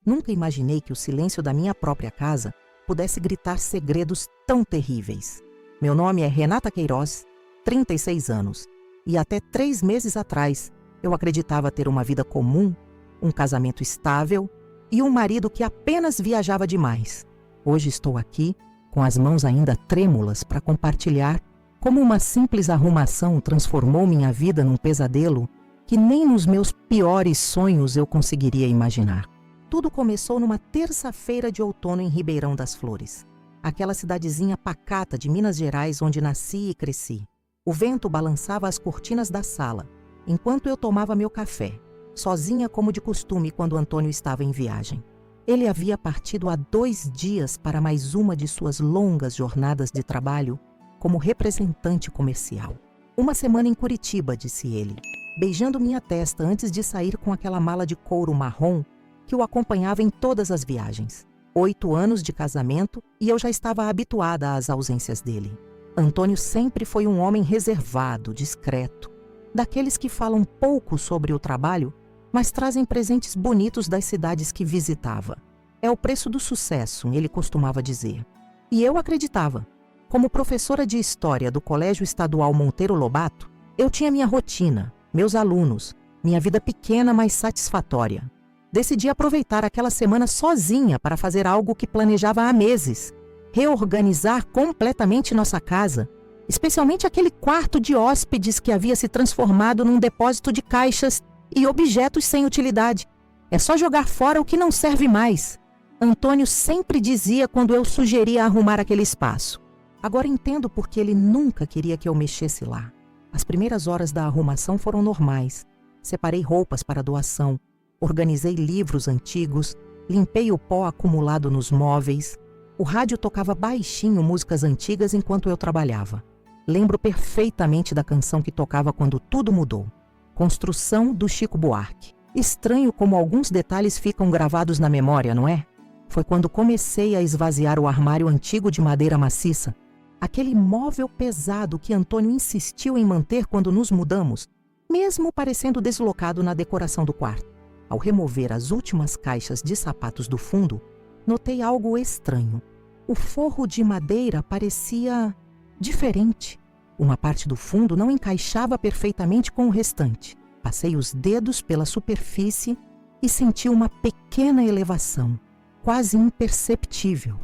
Nunca imaginei que o silêncio da minha própria casa pudesse gritar segredos tão terríveis. Meu nome é Renata Queiroz, 36 anos, e até 3 meses atrás eu acreditava ter uma vida comum, um casamento estável e um marido que apenas viajava demais. Hoje estou aqui, com as mãos ainda trêmulas, para compartilhar como uma simples arrumação transformou minha vida num pesadelo que nem nos meus piores sonhos eu conseguiria imaginar. Tudo começou numa terça-feira de outono em Ribeirão das Flores, aquela cidadezinha pacata de Minas Gerais onde nasci e cresci. O vento balançava as cortinas da sala, enquanto eu tomava meu café, sozinha como de costume quando Antônio estava em viagem. Ele havia partido há 2 dias para mais uma de suas longas jornadas de trabalho como representante comercial. 1 semana em Curitiba, disse ele, beijando minha testa antes de sair com aquela mala de couro marrom que o acompanhava em todas as viagens. 8 anos de casamento e eu já estava habituada às ausências dele. Antônio sempre foi um homem reservado, discreto, daqueles que falam pouco sobre o trabalho, mas trazem presentes bonitos das cidades que visitava. É o preço do sucesso, ele costumava dizer. E eu acreditava. Como professora de História do Colégio Estadual Monteiro Lobato, eu tinha minha rotina, meus alunos, minha vida pequena, mas satisfatória. Decidi aproveitar aquela semana sozinha para fazer algo que planejava há meses. Reorganizar completamente nossa casa, especialmente aquele quarto de hóspedes que havia se transformado num depósito de caixas e objetos sem utilidade. É só jogar fora o que não serve mais. Antônio sempre dizia quando eu sugeria arrumar aquele espaço. Agora entendo por que ele nunca queria que eu mexesse lá. As primeiras horas da arrumação foram normais. Separei roupas para doação, organizei livros antigos, limpei o pó acumulado nos móveis. O rádio tocava baixinho músicas antigas enquanto eu trabalhava. Lembro perfeitamente da canção que tocava quando tudo mudou. Construção, do Chico Buarque. Estranho como alguns detalhes ficam gravados na memória, não é? Foi quando comecei a esvaziar o armário antigo de madeira maciça, aquele móvel pesado que Antônio insistiu em manter quando nos mudamos, mesmo parecendo deslocado na decoração do quarto. Ao remover as últimas caixas de sapatos do fundo, notei algo estranho. O forro de madeira parecia diferente. Uma parte do fundo não encaixava perfeitamente com o restante. Passei os dedos pela superfície e senti uma pequena elevação, quase imperceptível.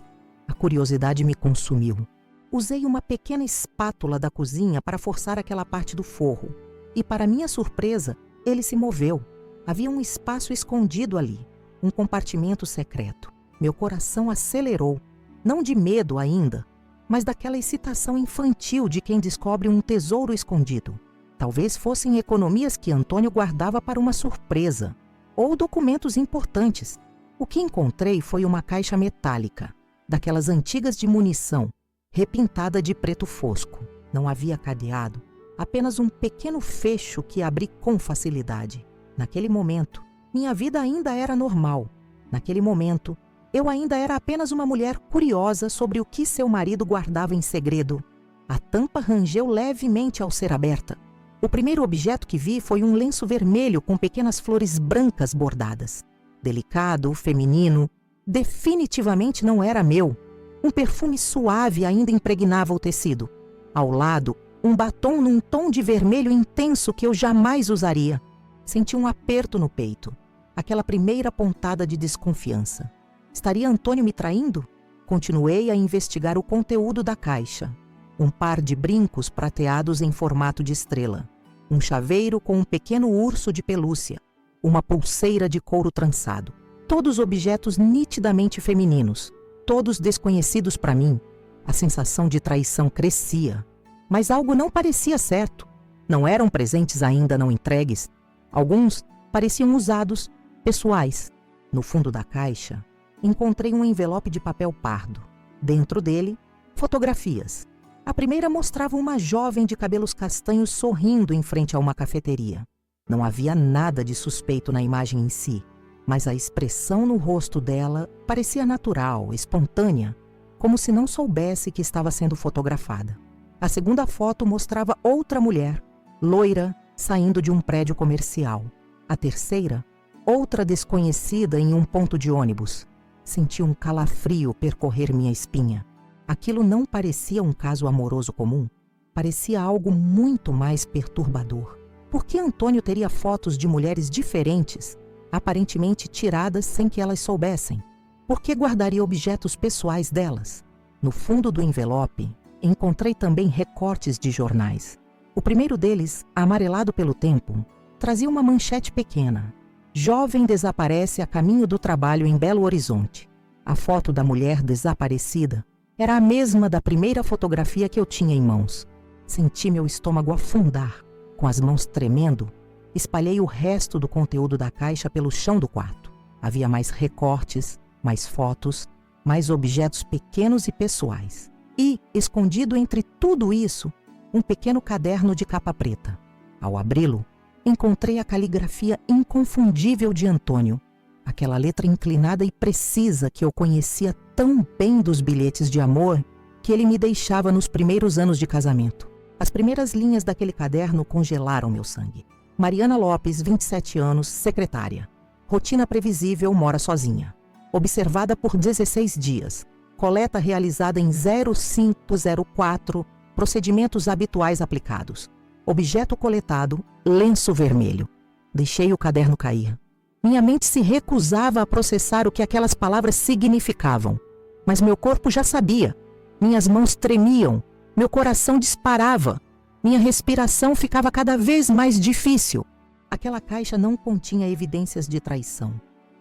A curiosidade me consumiu. Usei uma pequena espátula da cozinha para forçar aquela parte do forro. E, para minha surpresa, ele se moveu. Havia um espaço escondido ali, um compartimento secreto. Meu coração acelerou, não de medo ainda, mas daquela excitação infantil de quem descobre um tesouro escondido. Talvez fossem economias que Antônio guardava para uma surpresa, ou documentos importantes. O que encontrei foi uma caixa metálica, daquelas antigas de munição, repintada de preto fosco. Não havia cadeado, apenas um pequeno fecho que abri com facilidade. Naquele momento, minha vida ainda era normal. Naquele momento, eu ainda era apenas uma mulher curiosa sobre o que seu marido guardava em segredo. A tampa rangeu levemente ao ser aberta. O primeiro objeto que vi foi um lenço vermelho com pequenas flores brancas bordadas. Delicado, feminino, definitivamente não era meu. Um perfume suave ainda impregnava o tecido. Ao lado, um batom num tom de vermelho intenso que eu jamais usaria. Senti um aperto no peito, aquela primeira pontada de desconfiança. Estaria Antônio me traindo? Continuei a investigar o conteúdo da caixa. Um par de brincos prateados em formato de estrela. Um chaveiro com um pequeno urso de pelúcia. Uma pulseira de couro trançado. Todos objetos nitidamente femininos. Todos desconhecidos para mim. A sensação de traição crescia. Mas algo não parecia certo. Não eram presentes ainda não entregues. Alguns pareciam usados, pessoais. No fundo da caixa, encontrei um envelope de papel pardo. Dentro dele, fotografias. A primeira mostrava uma jovem de cabelos castanhos sorrindo em frente a uma cafeteria. Não havia nada de suspeito na imagem em si, mas a expressão no rosto dela parecia natural, espontânea, como se não soubesse que estava sendo fotografada. A segunda foto mostrava outra mulher, loira, saindo de um prédio comercial. A terceira, outra desconhecida em um ponto de ônibus. Senti um calafrio percorrer minha espinha. Aquilo não parecia um caso amoroso comum. Parecia algo muito mais perturbador. Por que Antônio teria fotos de mulheres diferentes, aparentemente tiradas sem que elas soubessem? Por que guardaria objetos pessoais delas? No fundo do envelope, encontrei também recortes de jornais. O primeiro deles, amarelado pelo tempo, trazia uma manchete pequena. Jovem desaparece a caminho do trabalho em Belo Horizonte. A foto da mulher desaparecida era a mesma da primeira fotografia que eu tinha em mãos. Senti meu estômago afundar. Com as mãos tremendo, espalhei o resto do conteúdo da caixa pelo chão do quarto. Havia mais recortes, mais fotos, mais objetos pequenos e pessoais. E, escondido entre tudo isso, um pequeno caderno de capa preta. Ao abri-lo, encontrei a caligrafia inconfundível de Antônio, aquela letra inclinada e precisa que eu conhecia tão bem dos bilhetes de amor que ele me deixava nos primeiros anos de casamento. As primeiras linhas daquele caderno congelaram meu sangue. Mariana Lopes, 27 anos, secretária. Rotina previsível, mora sozinha. Observada por 16 dias. Coleta realizada em 0504, procedimentos habituais aplicados. Objeto coletado, lenço vermelho. Deixei o caderno cair. Minha mente se recusava a processar o que aquelas palavras significavam. Mas meu corpo já sabia. Minhas mãos tremiam. Meu coração disparava. Minha respiração ficava cada vez mais difícil. Aquela caixa não continha evidências de traição.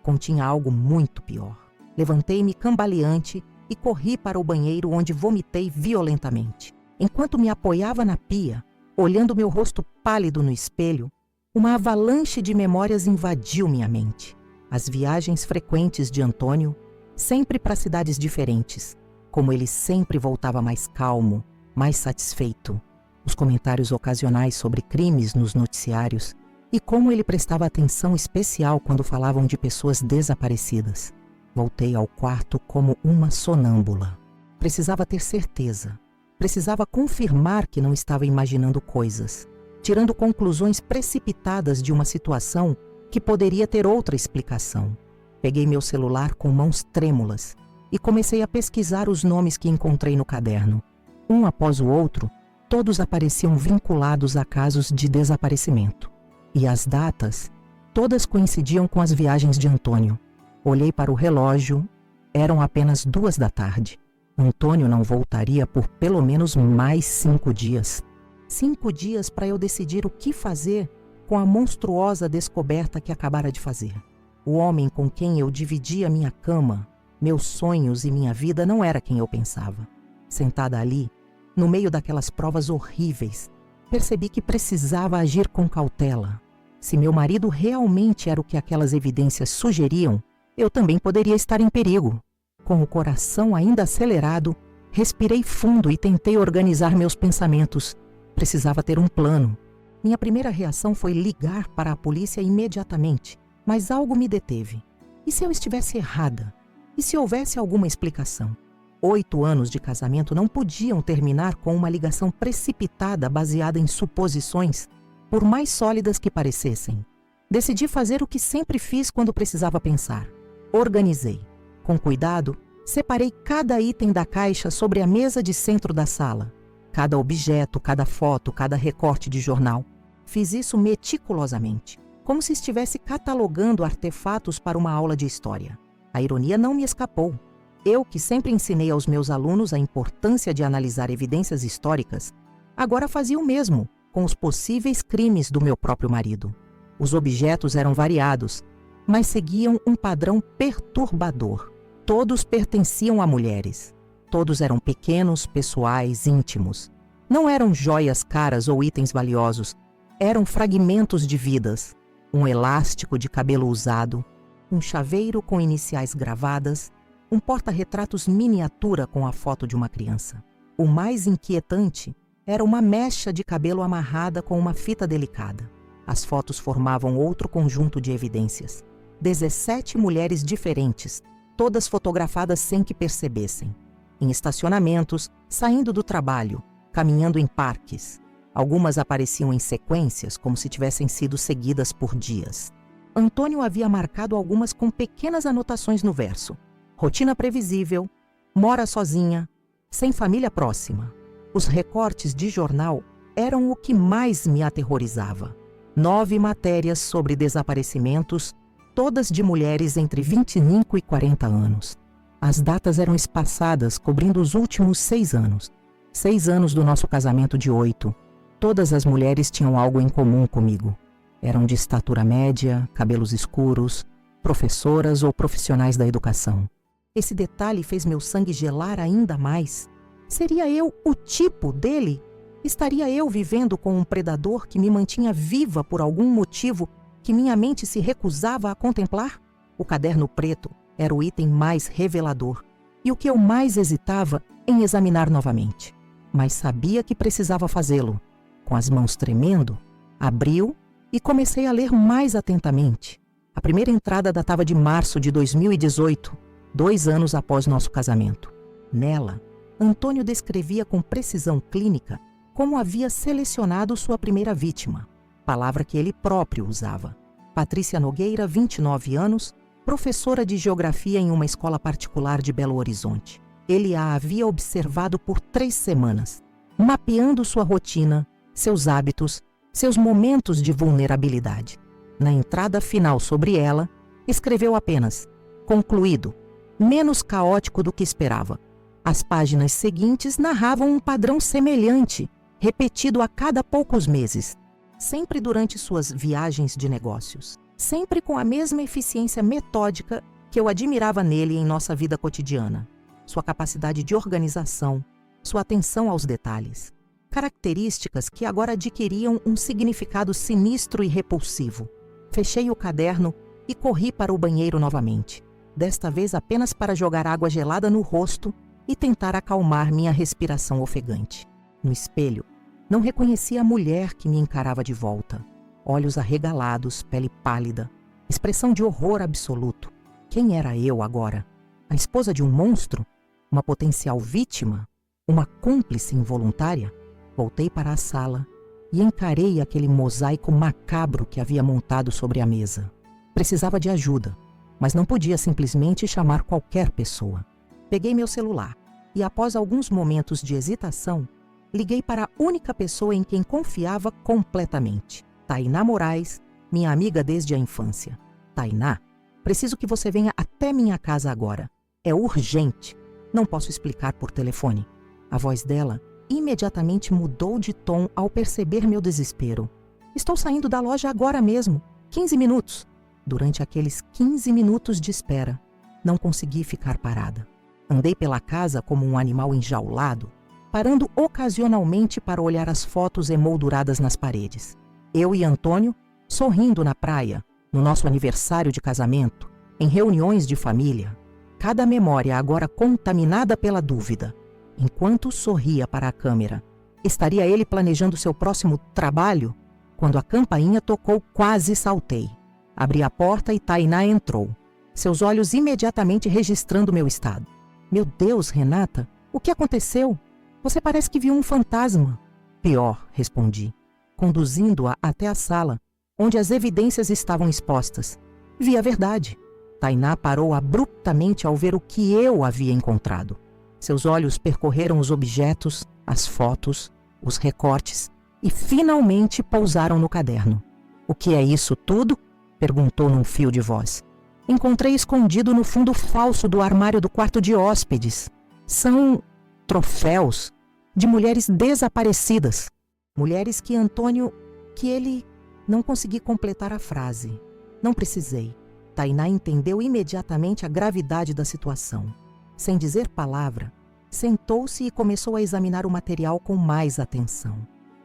Continha algo muito pior. Levantei-me cambaleante e corri para o banheiro, onde vomitei violentamente. Enquanto me apoiava na pia, olhando meu rosto pálido no espelho, uma avalanche de memórias invadiu minha mente. As viagens frequentes de Antônio, sempre para cidades diferentes. Como ele sempre voltava mais calmo, mais satisfeito. Os comentários ocasionais sobre crimes nos noticiários e como ele prestava atenção especial quando falavam de pessoas desaparecidas. Voltei ao quarto como uma sonâmbula. Precisava ter certeza. Precisava confirmar que não estava imaginando coisas, tirando conclusões precipitadas de uma situação que poderia ter outra explicação. Peguei meu celular com mãos trêmulas e comecei a pesquisar os nomes que encontrei no caderno. Um após o outro, todos apareciam vinculados a casos de desaparecimento. E as datas, todas coincidiam com as viagens de Antônio. Olhei para o relógio, eram apenas 2 da tarde. Antônio não voltaria por pelo menos mais 5 dias. 5 dias para eu decidir o que fazer com a monstruosa descoberta que acabara de fazer. O homem com quem eu dividia minha cama, meus sonhos e minha vida não era quem eu pensava. Sentada ali, no meio daquelas provas horríveis, percebi que precisava agir com cautela. Se meu marido realmente era o que aquelas evidências sugeriam, eu também poderia estar em perigo. Com o coração ainda acelerado, respirei fundo e tentei organizar meus pensamentos. Precisava ter um plano. Minha primeira reação foi ligar para a polícia imediatamente, mas algo me deteve. E se eu estivesse errada? E se houvesse alguma explicação? 8 anos de casamento não podiam terminar com uma ligação precipitada baseada em suposições, por mais sólidas que parecessem. Decidi fazer o que sempre fiz quando precisava pensar. Organizei. Com cuidado, separei cada item da caixa sobre a mesa de centro da sala. Cada objeto, cada foto, cada recorte de jornal. Fiz isso meticulosamente, como se estivesse catalogando artefatos para uma aula de história. A ironia não me escapou. Eu, que sempre ensinei aos meus alunos a importância de analisar evidências históricas, agora fazia o mesmo com os possíveis crimes do meu próprio marido. Os objetos eram variados, mas seguiam um padrão perturbador. Todos pertenciam a mulheres. Todos eram pequenos, pessoais, íntimos. Não eram joias caras ou itens valiosos. Eram fragmentos de vidas. Um elástico de cabelo usado, um chaveiro com iniciais gravadas, um porta-retratos miniatura com a foto de uma criança. O mais inquietante era uma mecha de cabelo amarrada com uma fita delicada. As fotos formavam outro conjunto de evidências. 17 mulheres diferentes, todas fotografadas sem que percebessem. Em estacionamentos, saindo do trabalho, caminhando em parques. Algumas apareciam em sequências, como se tivessem sido seguidas por dias. Antônio havia marcado algumas com pequenas anotações no verso. Rotina previsível, mora sozinha, sem família próxima. Os recortes de jornal eram o que mais me aterrorizava. 9 matérias sobre desaparecimentos, todas de mulheres entre 25 e 40 anos. As datas eram espaçadas, cobrindo os últimos 6 anos. 6 anos do nosso casamento de 8. Todas as mulheres tinham algo em comum comigo. Eram de estatura média, cabelos escuros, professoras ou profissionais da educação. Esse detalhe fez meu sangue gelar ainda mais. Seria eu o tipo dele? Estaria eu vivendo com um predador que me mantinha viva por algum motivo que minha mente se recusava a contemplar? O caderno preto era o item mais revelador e o que eu mais hesitava em examinar novamente. Mas sabia que precisava fazê-lo. Com as mãos tremendo, abri-o e comecei a ler mais atentamente. A primeira entrada datava de março de 2018, 2 anos após nosso casamento. Nela, Antônio descrevia com precisão clínica como havia selecionado sua primeira vítima, palavra que ele próprio usava. Patrícia Nogueira, 29 anos, professora de geografia em uma escola particular de Belo Horizonte. Ele a havia observado por 3 semanas, mapeando sua rotina, seus hábitos, seus momentos de vulnerabilidade. Na entrada final sobre ela, escreveu apenas: concluído, menos caótico do que esperava. As páginas seguintes narravam um padrão semelhante, repetido a cada poucos meses, sempre durante suas viagens de negócios, sempre com a mesma eficiência metódica que eu admirava nele em nossa vida cotidiana. Sua capacidade de organização, sua atenção aos detalhes. Características que agora adquiriam um significado sinistro e repulsivo. Fechei o caderno e corri para o banheiro novamente, desta vez apenas para jogar água gelada no rosto e tentar acalmar minha respiração ofegante. No espelho, não reconhecia a mulher que me encarava de volta. Olhos arregalados, pele pálida, expressão de horror absoluto. Quem era eu agora? A esposa de um monstro? Uma potencial vítima? Uma cúmplice involuntária? Voltei para a sala e encarei aquele mosaico macabro que havia montado sobre a mesa. Precisava de ajuda, mas não podia simplesmente chamar qualquer pessoa. Peguei meu celular e, após alguns momentos de hesitação, liguei para a única pessoa em quem confiava completamente. Tainá Moraes, minha amiga desde a infância. Tainá, preciso que você venha até minha casa agora. É urgente. Não posso explicar por telefone. A voz dela imediatamente mudou de tom ao perceber meu desespero. Estou saindo da loja agora mesmo. 15 minutos. Durante aqueles 15 minutos de espera, não consegui ficar parada. Andei pela casa como um animal enjaulado, parando ocasionalmente para olhar as fotos emolduradas nas paredes. Eu e Antônio sorrindo na praia, no nosso aniversário de casamento, em reuniões de família. Cada memória agora contaminada pela dúvida. Enquanto sorria para a câmera, estaria ele planejando seu próximo trabalho? Quando a campainha tocou, quase saltei. Abri a porta e Tainá entrou, seus olhos imediatamente registrando meu estado. Meu Deus, Renata, o que aconteceu? Você parece que viu um fantasma. Pior, respondi, conduzindo-a até a sala, onde as evidências estavam expostas. Vi a verdade. Tainá parou abruptamente ao ver o que eu havia encontrado. Seus olhos percorreram os objetos, as fotos, os recortes e finalmente pousaram no caderno. O que é isso tudo? Perguntou num fio de voz. Encontrei escondido no fundo falso do armário do quarto de hóspedes. São troféus de mulheres desaparecidas. Mulheres que ele... Não consegui completar a frase. Não precisei. Tainá entendeu imediatamente a gravidade da situação. Sem dizer palavra, sentou-se e começou a examinar o material com mais atenção.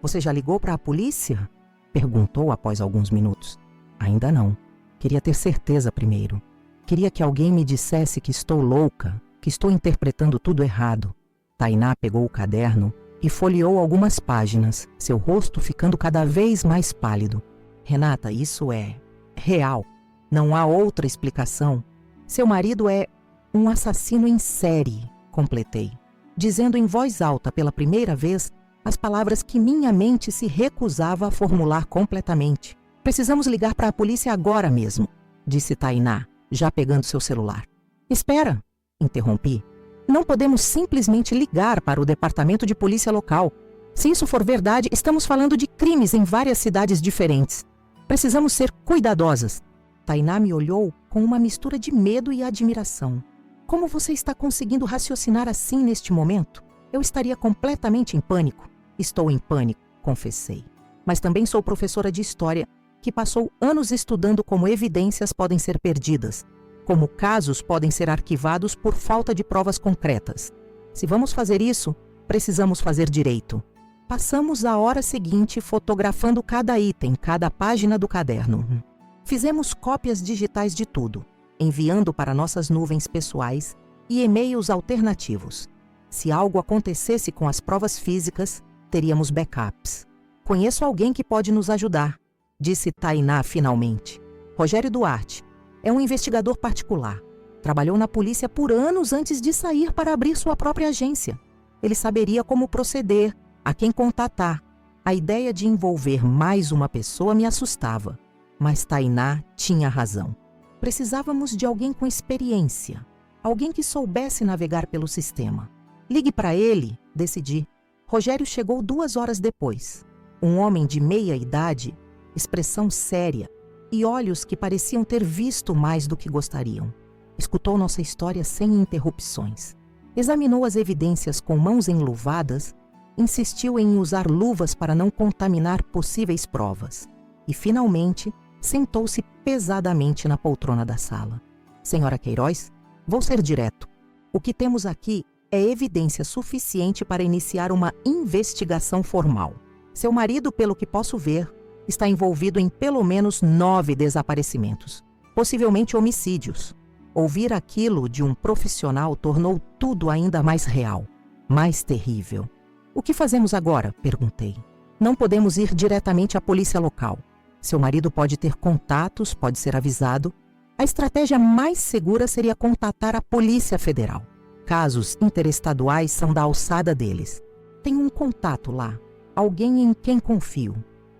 Você já ligou para a polícia? Perguntou após alguns minutos. Ainda não. Queria ter certeza primeiro. Queria que alguém me dissesse que estou louca, que estou interpretando tudo errado. Tainá pegou o caderno e folheou algumas páginas, seu rosto ficando cada vez mais pálido. Renata, isso é real. Não há outra explicação. Seu marido é um assassino em série, completei, dizendo em voz alta pela primeira vez as palavras que minha mente se recusava a formular completamente. Precisamos ligar para a polícia agora mesmo, disse Tainá, já pegando seu celular. Espera, interrompi. Não podemos simplesmente ligar para o departamento de polícia local. Se isso for verdade, estamos falando de crimes em várias cidades diferentes. Precisamos ser cuidadosas. Tainá me olhou com uma mistura de medo e admiração. Como você está conseguindo raciocinar assim neste momento? Eu estaria completamente em pânico. Estou em pânico, confessei. Mas também sou professora de história, que passou anos estudando como evidências podem ser perdidas, como casos podem ser arquivados por falta de provas concretas. Se vamos fazer isso, precisamos fazer direito. Passamos a hora seguinte fotografando cada item, cada página do caderno. Fizemos cópias digitais de tudo, enviando para nossas nuvens pessoais e e-mails alternativos. Se algo acontecesse com as provas físicas, teríamos backups. Conheço alguém que pode nos ajudar, disse Tainá finalmente. Rogério Duarte. É um investigador particular. Trabalhou na polícia por anos antes de sair para abrir sua própria agência. Ele saberia como proceder, a quem contatar. A ideia de envolver mais uma pessoa me assustava. Mas Tainá tinha razão. Precisávamos de alguém com experiência. Alguém que soubesse navegar pelo sistema. Ligue para ele, decidi. Rogério chegou 2 horas depois. Um homem de meia idade, expressão séria, e olhos que pareciam ter visto mais do que gostariam. Escutou nossa história sem interrupções. Examinou as evidências com mãos enluvadas, insistiu em usar luvas para não contaminar possíveis provas. E, finalmente, sentou-se pesadamente na poltrona da sala. Senhora Queiroz, vou ser direto. O que temos aqui é evidência suficiente para iniciar uma investigação formal. Seu marido, pelo que posso ver, está envolvido em pelo menos 9 desaparecimentos, possivelmente homicídios. Ouvir aquilo de um profissional tornou tudo ainda mais real, mais terrível. O que fazemos agora? Perguntei. Não podemos ir diretamente à polícia local. Seu marido pode ter contatos, pode ser avisado. A estratégia mais segura seria contatar a Polícia Federal. Casos interestaduais são da alçada deles. Tenho um contato lá, alguém em quem confio.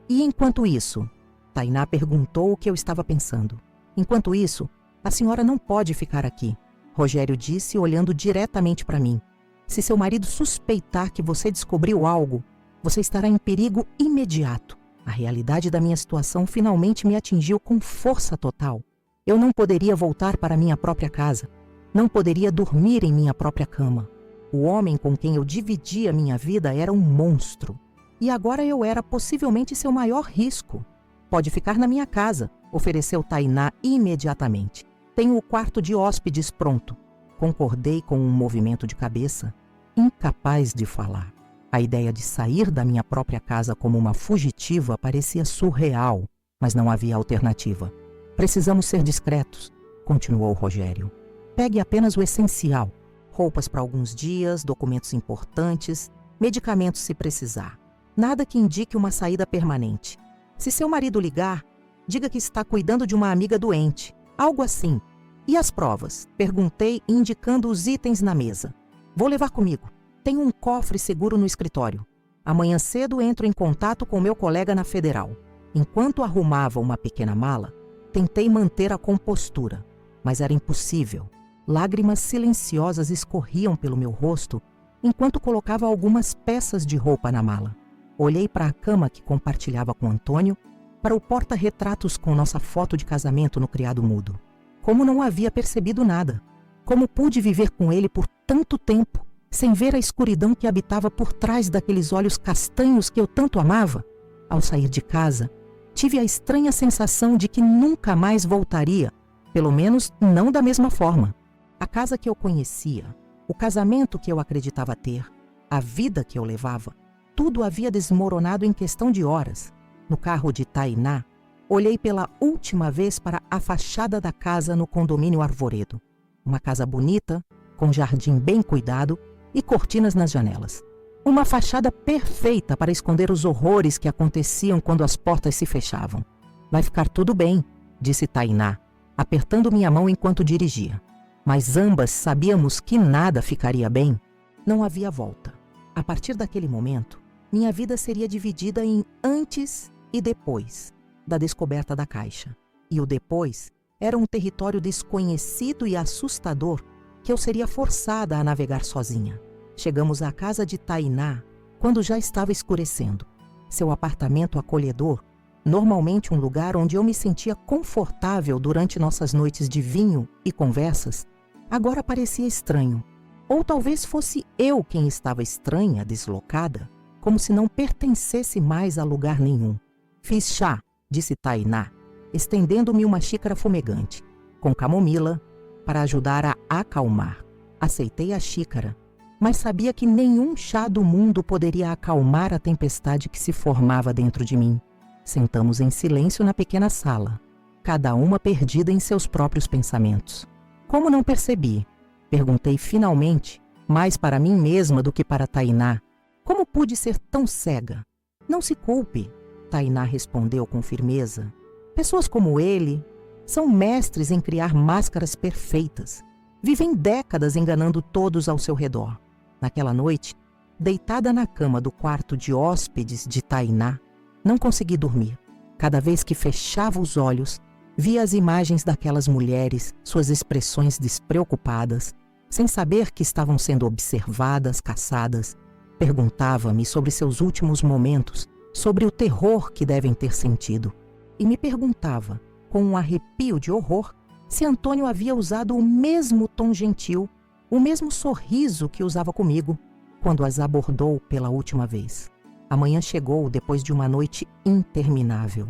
E enquanto isso, Tainá perguntou o que eu estava pensando. Enquanto isso, a senhora não pode ficar aqui, Rogério disse olhando diretamente para mim. Se seu marido suspeitar que você descobriu algo, você estará em perigo imediato. A realidade da minha situação finalmente me atingiu com força total. Eu não poderia voltar para minha própria casa. Não poderia dormir em minha própria cama. O homem com quem eu dividia minha vida era um monstro. E agora eu era possivelmente seu maior risco. Pode ficar na minha casa, ofereceu Tainá imediatamente. Tenho o quarto de hóspedes pronto. Concordei com um movimento de cabeça, incapaz de falar. A ideia de sair da minha própria casa como uma fugitiva parecia surreal, mas não havia alternativa. Precisamos ser discretos, continuou Rogério. Pegue apenas o essencial. Roupas para alguns dias, documentos importantes, medicamentos se precisar. Nada que indique uma saída permanente. Se seu marido ligar, diga que está cuidando de uma amiga doente. Algo assim. E as provas? Perguntei, indicando os itens na mesa. Vou levar comigo. Tenho um cofre seguro no escritório. Amanhã cedo entro em contato com meu colega na Federal. Enquanto arrumava uma pequena mala, tentei manter a compostura, mas era impossível. Lágrimas silenciosas escorriam pelo meu rosto enquanto colocava algumas peças de roupa na mala. Olhei para a cama que compartilhava com Antônio, para o porta-retratos com nossa foto de casamento no criado mudo. Como não havia percebido nada? Como pude viver com ele por tanto tempo, sem ver a escuridão que habitava por trás daqueles olhos castanhos que eu tanto amava? Ao sair de casa, tive a estranha sensação de que nunca mais voltaria, pelo menos não da mesma forma. A casa que eu conhecia, o casamento que eu acreditava ter, a vida que eu levava, tudo havia desmoronado em questão de horas. No carro de Tainá, olhei pela última vez para a fachada da casa no condomínio Arvoredo. Uma casa bonita, com jardim bem cuidado e cortinas nas janelas. Uma fachada perfeita para esconder os horrores que aconteciam quando as portas se fechavam. Vai ficar tudo bem, disse Tainá, apertando minha mão enquanto dirigia. Mas ambas sabíamos que nada ficaria bem. Não havia volta. A partir daquele momento, minha vida seria dividida em antes e depois. da descoberta da caixa. E o depois era um território desconhecido e assustador que eu seria forçada a navegar sozinha. Chegamos à casa de Tainá quando já estava escurecendo. Seu apartamento acolhedor, normalmente um lugar onde eu me sentia confortável durante nossas noites de vinho e conversas, agora parecia estranho. Ou talvez fosse eu quem estava estranha, deslocada, como se não pertencesse mais a lugar nenhum. Fiz chá, disse Tainá, estendendo-me uma xícara fumegante, com camomila, para ajudar a acalmar. Aceitei a xícara, mas sabia que nenhum chá do mundo poderia acalmar a tempestade que se formava dentro de mim. Sentamos em silêncio na pequena sala, cada uma perdida em seus próprios pensamentos. Como não percebi? Perguntei finalmente, mais para mim mesma do que para Tainá. Como pude ser tão cega? Não se culpe, Tainá respondeu com firmeza. Pessoas como ele são mestres em criar máscaras perfeitas. Vivem décadas enganando todos ao seu redor. Naquela noite, deitada na cama do quarto de hóspedes de Tainá, não consegui dormir. Cada vez que fechava os olhos, via as imagens daquelas mulheres, suas expressões despreocupadas, sem saber que estavam sendo observadas, caçadas. Perguntava-me sobre seus últimos momentos, sobre o terror que devem ter sentido. E me perguntava, com um arrepio de horror, se Antônio havia usado o mesmo tom gentil, o mesmo sorriso que usava comigo, quando as abordou pela última vez. A manhã chegou depois de uma noite interminável.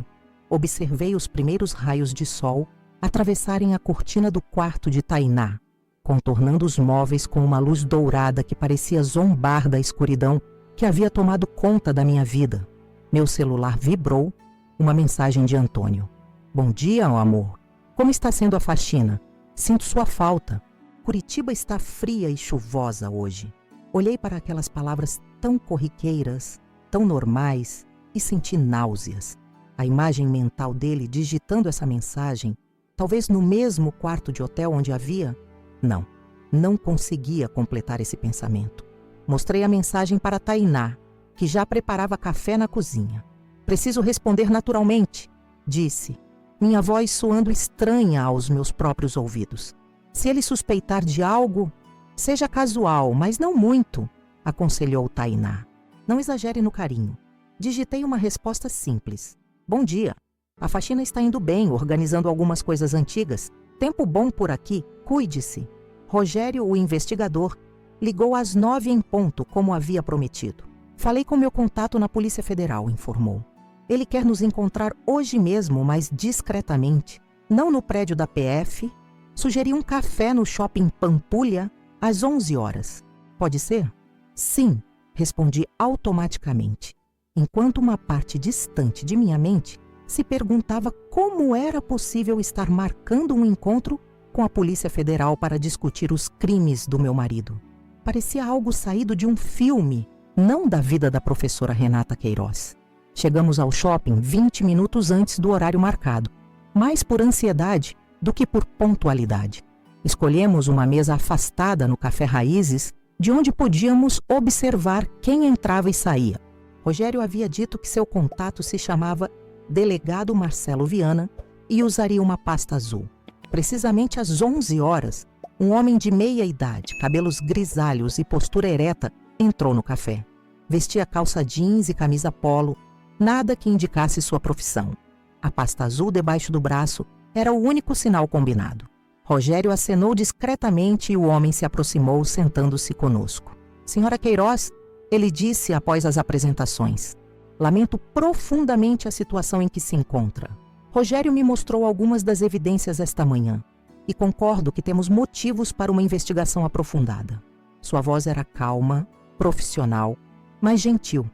Observei os primeiros raios de sol atravessarem a cortina do quarto de Tainá, contornando os móveis com uma luz dourada que parecia zombar da escuridão que havia tomado conta da minha vida. Meu celular vibrou, uma mensagem de Antônio. Bom dia, amor. Como está sendo a faxina? Sinto sua falta. Curitiba está fria e chuvosa hoje. Olhei para aquelas palavras tão corriqueiras, tão normais, e senti náuseas. A imagem mental dele digitando essa mensagem, talvez no mesmo quarto de hotel onde havia... Não conseguia completar esse pensamento. Mostrei a mensagem para Tainá, que já preparava café na cozinha. Preciso responder naturalmente, disse, minha voz soando estranha aos meus próprios ouvidos. Se ele suspeitar de algo, seja casual, mas não muito, aconselhou Tainá. Não exagere no carinho. Digitei uma resposta simples. Bom dia. A faxina está indo bem, organizando algumas coisas antigas. Tempo bom por aqui, cuide-se. Rogério, o investigador, ligou às 9 em ponto, como havia prometido. Falei com meu contato na Polícia Federal, informou. Ele quer nos encontrar hoje mesmo, mas discretamente. Não no prédio da PF. Sugeri um café no shopping Pampulha às 11 horas. Pode ser? Sim, respondi automaticamente, enquanto uma parte distante de minha mente se perguntava como era possível estar marcando um encontro com a Polícia Federal para discutir os crimes do meu marido. Parecia algo saído de um filme, não da vida da professora Renata Queiroz. Chegamos ao shopping 20 minutos antes do horário marcado, mais por ansiedade do que por pontualidade. Escolhemos uma mesa afastada no Café Raízes, de onde podíamos observar quem entrava e saía. Rogério havia dito que seu contato se chamava Delegado Marcelo Viana e usaria uma pasta azul. Precisamente às 11 horas, um homem de meia idade, cabelos grisalhos e postura ereta, entrou no café. Vestia calça jeans e camisa polo, nada que indicasse sua profissão. A pasta azul debaixo do braço era o único sinal combinado. Rogério acenou discretamente e o homem se aproximou, sentando-se conosco. Senhora Queiroz, ele disse após as apresentações. Lamento profundamente a situação em que se encontra. Rogério me mostrou algumas das evidências esta manhã e concordo que temos motivos para uma investigação aprofundada. Sua voz era calma, profissional, mas gentil.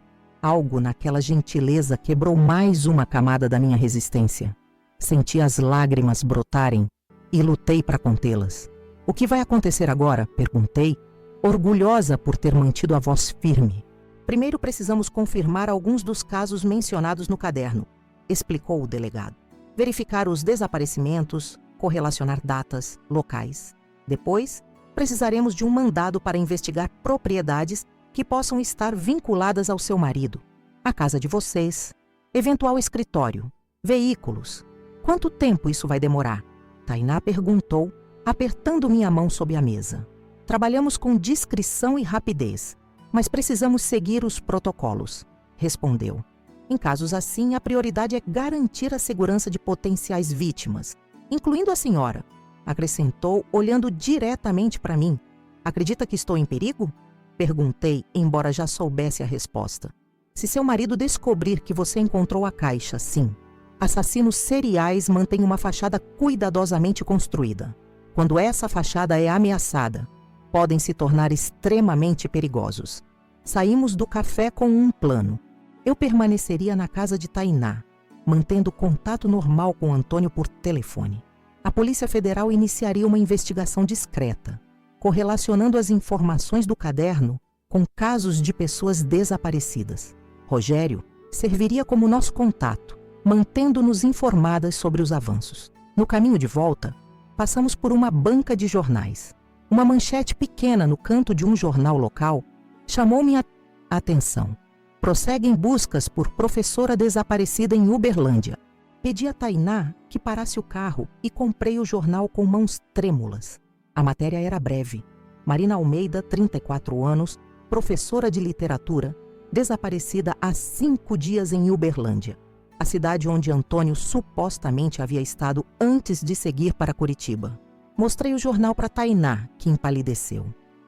Algo naquela gentileza quebrou mais uma camada da minha resistência. Senti as lágrimas brotarem e lutei para contê-las. O que vai acontecer agora? Perguntei, orgulhosa por ter mantido a voz firme. Primeiro precisamos confirmar alguns dos casos mencionados no caderno, explicou o delegado. Verificar os desaparecimentos, correlacionar datas, locais. Depois, precisaremos de um mandado para investigar propriedades que possam estar vinculadas ao seu marido, a casa de vocês, eventual escritório, Veículos. Quanto tempo isso vai demorar? Tainá perguntou, apertando minha mão sob a mesa. Trabalhamos com discrição e rapidez, mas precisamos seguir os protocolos, respondeu. Em casos assim, a prioridade é garantir a segurança de potenciais vítimas, incluindo a senhora, acrescentou, olhando diretamente para mim. Acredita que estou em perigo? Perguntei, embora já soubesse a resposta. Se seu marido descobrir que você encontrou a caixa, sim. Assassinos seriais mantêm uma fachada cuidadosamente construída. Quando essa fachada é ameaçada, podem se tornar extremamente perigosos. Saímos do café com um plano. Eu permaneceria na casa de Tainá, mantendo contato normal com Antônio por telefone. A Polícia Federal iniciaria uma investigação discreta, correlacionando as informações do caderno com casos de pessoas desaparecidas. Rogério serviria como nosso contato, mantendo-nos informadas sobre os avanços. No caminho de volta, passamos por uma banca de jornais. Uma manchete pequena no canto de um jornal local chamou minha atenção. Prosseguem buscas por professora desaparecida em Uberlândia. Pedi a Tainá que parasse o carro e comprei o jornal com mãos trêmulas. A matéria era breve. Marina Almeida, 34 anos, professora de literatura, desaparecida há 5 dias em Uberlândia, a cidade onde Antônio supostamente havia estado antes de seguir para Curitiba. Mostrei o jornal para Tainá, que empalideceu.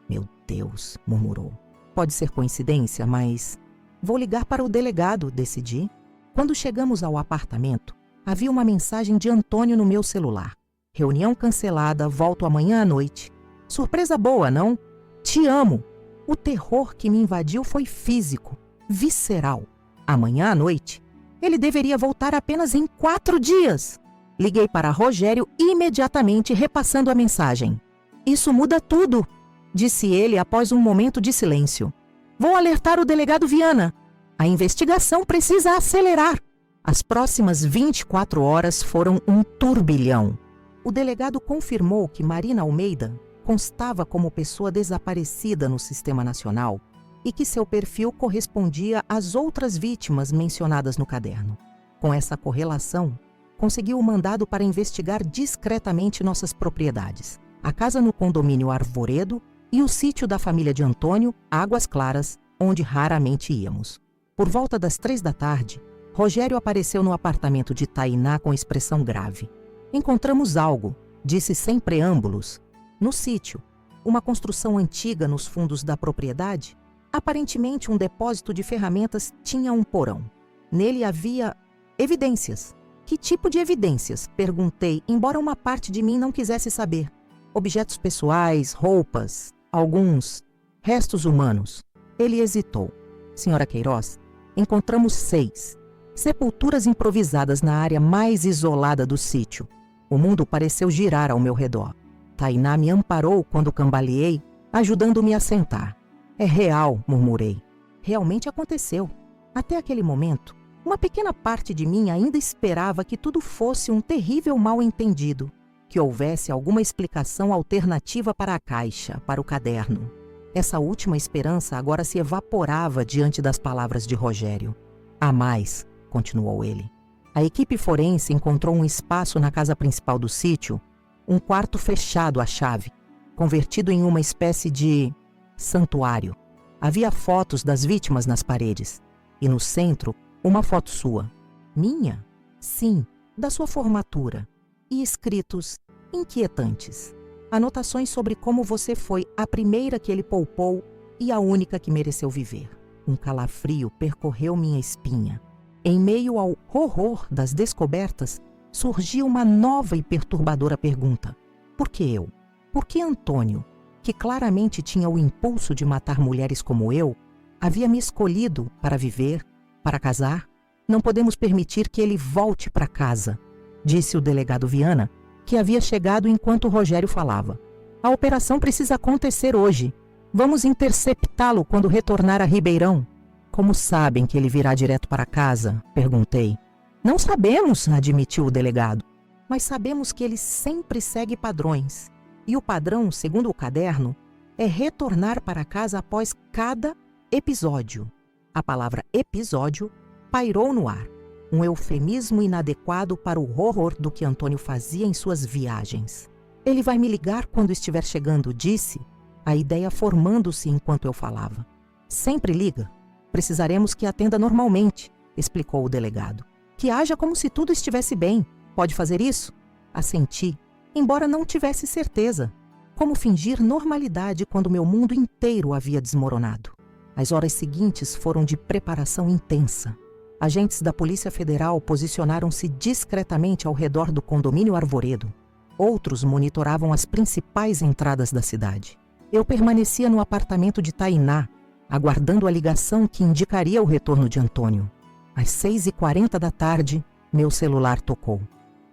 Meu Deus, murmurou. Pode ser coincidência, mas... Vou ligar para o delegado, decidi. Quando chegamos ao apartamento, havia uma mensagem de Antônio no meu celular. Reunião cancelada, volto amanhã à noite. Surpresa boa, não? Te amo. O terror que me invadiu foi físico, visceral. Amanhã à noite, ele deveria voltar apenas em 4 dias. Liguei para Rogério imediatamente, repassando a mensagem. Isso muda tudo, disse ele após um momento de silêncio. Vou alertar o delegado Viana. A investigação precisa acelerar. As próximas 24 horas foram um turbilhão. O delegado confirmou que Marina Almeida constava como pessoa desaparecida no Sistema Nacional e que seu perfil correspondia às outras vítimas mencionadas no caderno. Com essa correlação, conseguiu o mandado para investigar discretamente nossas propriedades, a casa no condomínio Arvoredo e o sítio da família de Antônio, Águas Claras, onde raramente íamos. Por volta das 3 da tarde, Rogério apareceu no apartamento de Tainá com expressão grave. Encontramos algo, disse sem preâmbulos. No sítio, uma construção antiga nos fundos da propriedade, aparentemente um depósito de ferramentas, tinha um porão. Nele havia evidências. Que tipo de evidências? Perguntei, embora uma parte de mim não quisesse saber. Objetos pessoais, roupas, alguns restos humanos. Ele hesitou. Senhora Queiroz, encontramos 6 sepulturas improvisadas na área mais isolada do sítio. O mundo pareceu girar ao meu redor. Tainá me amparou quando cambaleei, ajudando-me a sentar. É real, murmurei. Realmente aconteceu. Até aquele momento, uma pequena parte de mim ainda esperava que tudo fosse um terrível mal-entendido, que houvesse alguma explicação alternativa para a caixa, para o caderno. Essa última esperança agora se evaporava diante das palavras de Rogério. Há mais, continuou ele. A equipe forense encontrou um espaço na casa principal do sítio, um quarto fechado à chave, convertido em uma espécie de santuário. Havia fotos das vítimas nas paredes, e no centro, uma foto sua. Minha? Sim, da sua formatura. E escritos inquietantes. Anotações sobre como você foi a primeira que ele poupou e a única que mereceu viver. Um calafrio percorreu minha espinha. Em meio ao horror das descobertas, surgiu uma nova e perturbadora pergunta. Por que eu? Por que Antônio, que claramente tinha o impulso de matar mulheres como eu, havia me escolhido para viver, para casar? Não podemos permitir que ele volte para casa, disse o delegado Viana, que havia chegado enquanto Rogério falava. A operação precisa acontecer hoje. Vamos interceptá-lo quando retornar a Ribeirão. Como sabem que ele virá direto para casa? Perguntei. Não sabemos, admitiu o delegado. Mas sabemos que ele sempre segue padrões. E o padrão, segundo o caderno, é retornar para casa após cada episódio. A palavra episódio pairou no ar. Um eufemismo inadequado para o horror do que Antônio fazia em suas viagens. Ele vai me ligar quando estiver chegando, disse, a ideia formando-se enquanto eu falava. Sempre liga. Precisaremos que atenda normalmente, explicou o delegado. Que haja como se tudo estivesse bem. Pode fazer isso? Assenti, embora não tivesse certeza. Como fingir normalidade quando meu mundo inteiro havia desmoronado? As horas seguintes foram de preparação intensa. Agentes da Polícia Federal posicionaram-se discretamente ao redor do condomínio Arvoredo. Outros monitoravam as principais entradas da cidade. Eu permanecia no apartamento de Tainá, aguardando a ligação que indicaria o retorno de Antônio. Às 6h40 da tarde, meu celular tocou.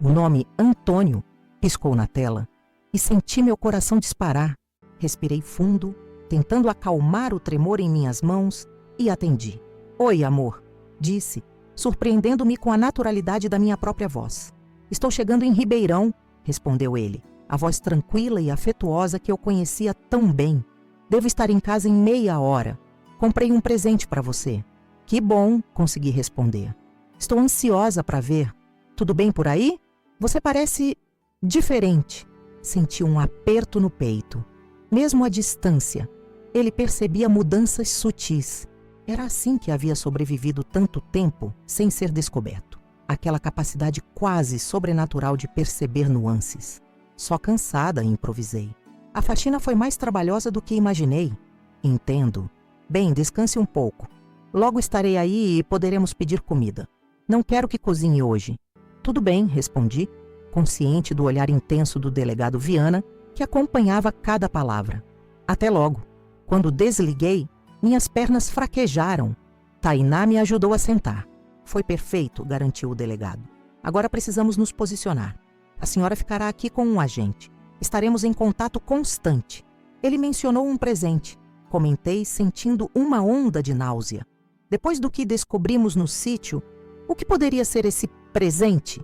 O nome Antônio piscou na tela e senti meu coração disparar. Respirei fundo, tentando acalmar o tremor em minhas mãos, e atendi. Oi, amor, disse, surpreendendo-me com a naturalidade da minha própria voz. Estou chegando em Ribeirão, respondeu ele, a voz tranquila e afetuosa que eu conhecia tão bem. Devo estar em casa em meia hora. Comprei um presente para você. Que bom, consegui responder. Estou ansiosa para ver. Tudo bem por aí? Você parece diferente. Senti um aperto no peito. Mesmo à distância, ele percebia mudanças sutis. Era assim que havia sobrevivido tanto tempo sem ser descoberto. Aquela capacidade quase sobrenatural de perceber nuances. Só cansada, improvisei. A faxina foi mais trabalhosa do que imaginei. Entendo. Bem, descanse um pouco. Logo estarei aí e poderemos pedir comida. Não quero que cozinhe hoje. Tudo bem, respondi, consciente do olhar intenso do delegado Viana, que acompanhava cada palavra. Até logo. Quando desliguei, minhas pernas fraquejaram. Tainá me ajudou a sentar. Foi perfeito, garantiu o delegado. Agora precisamos nos posicionar. A senhora ficará aqui com um agente. Estaremos em contato constante. Ele mencionou um presente. Comentei, sentindo uma onda de náusea. Depois do que descobrimos no sítio, o que poderia ser esse presente?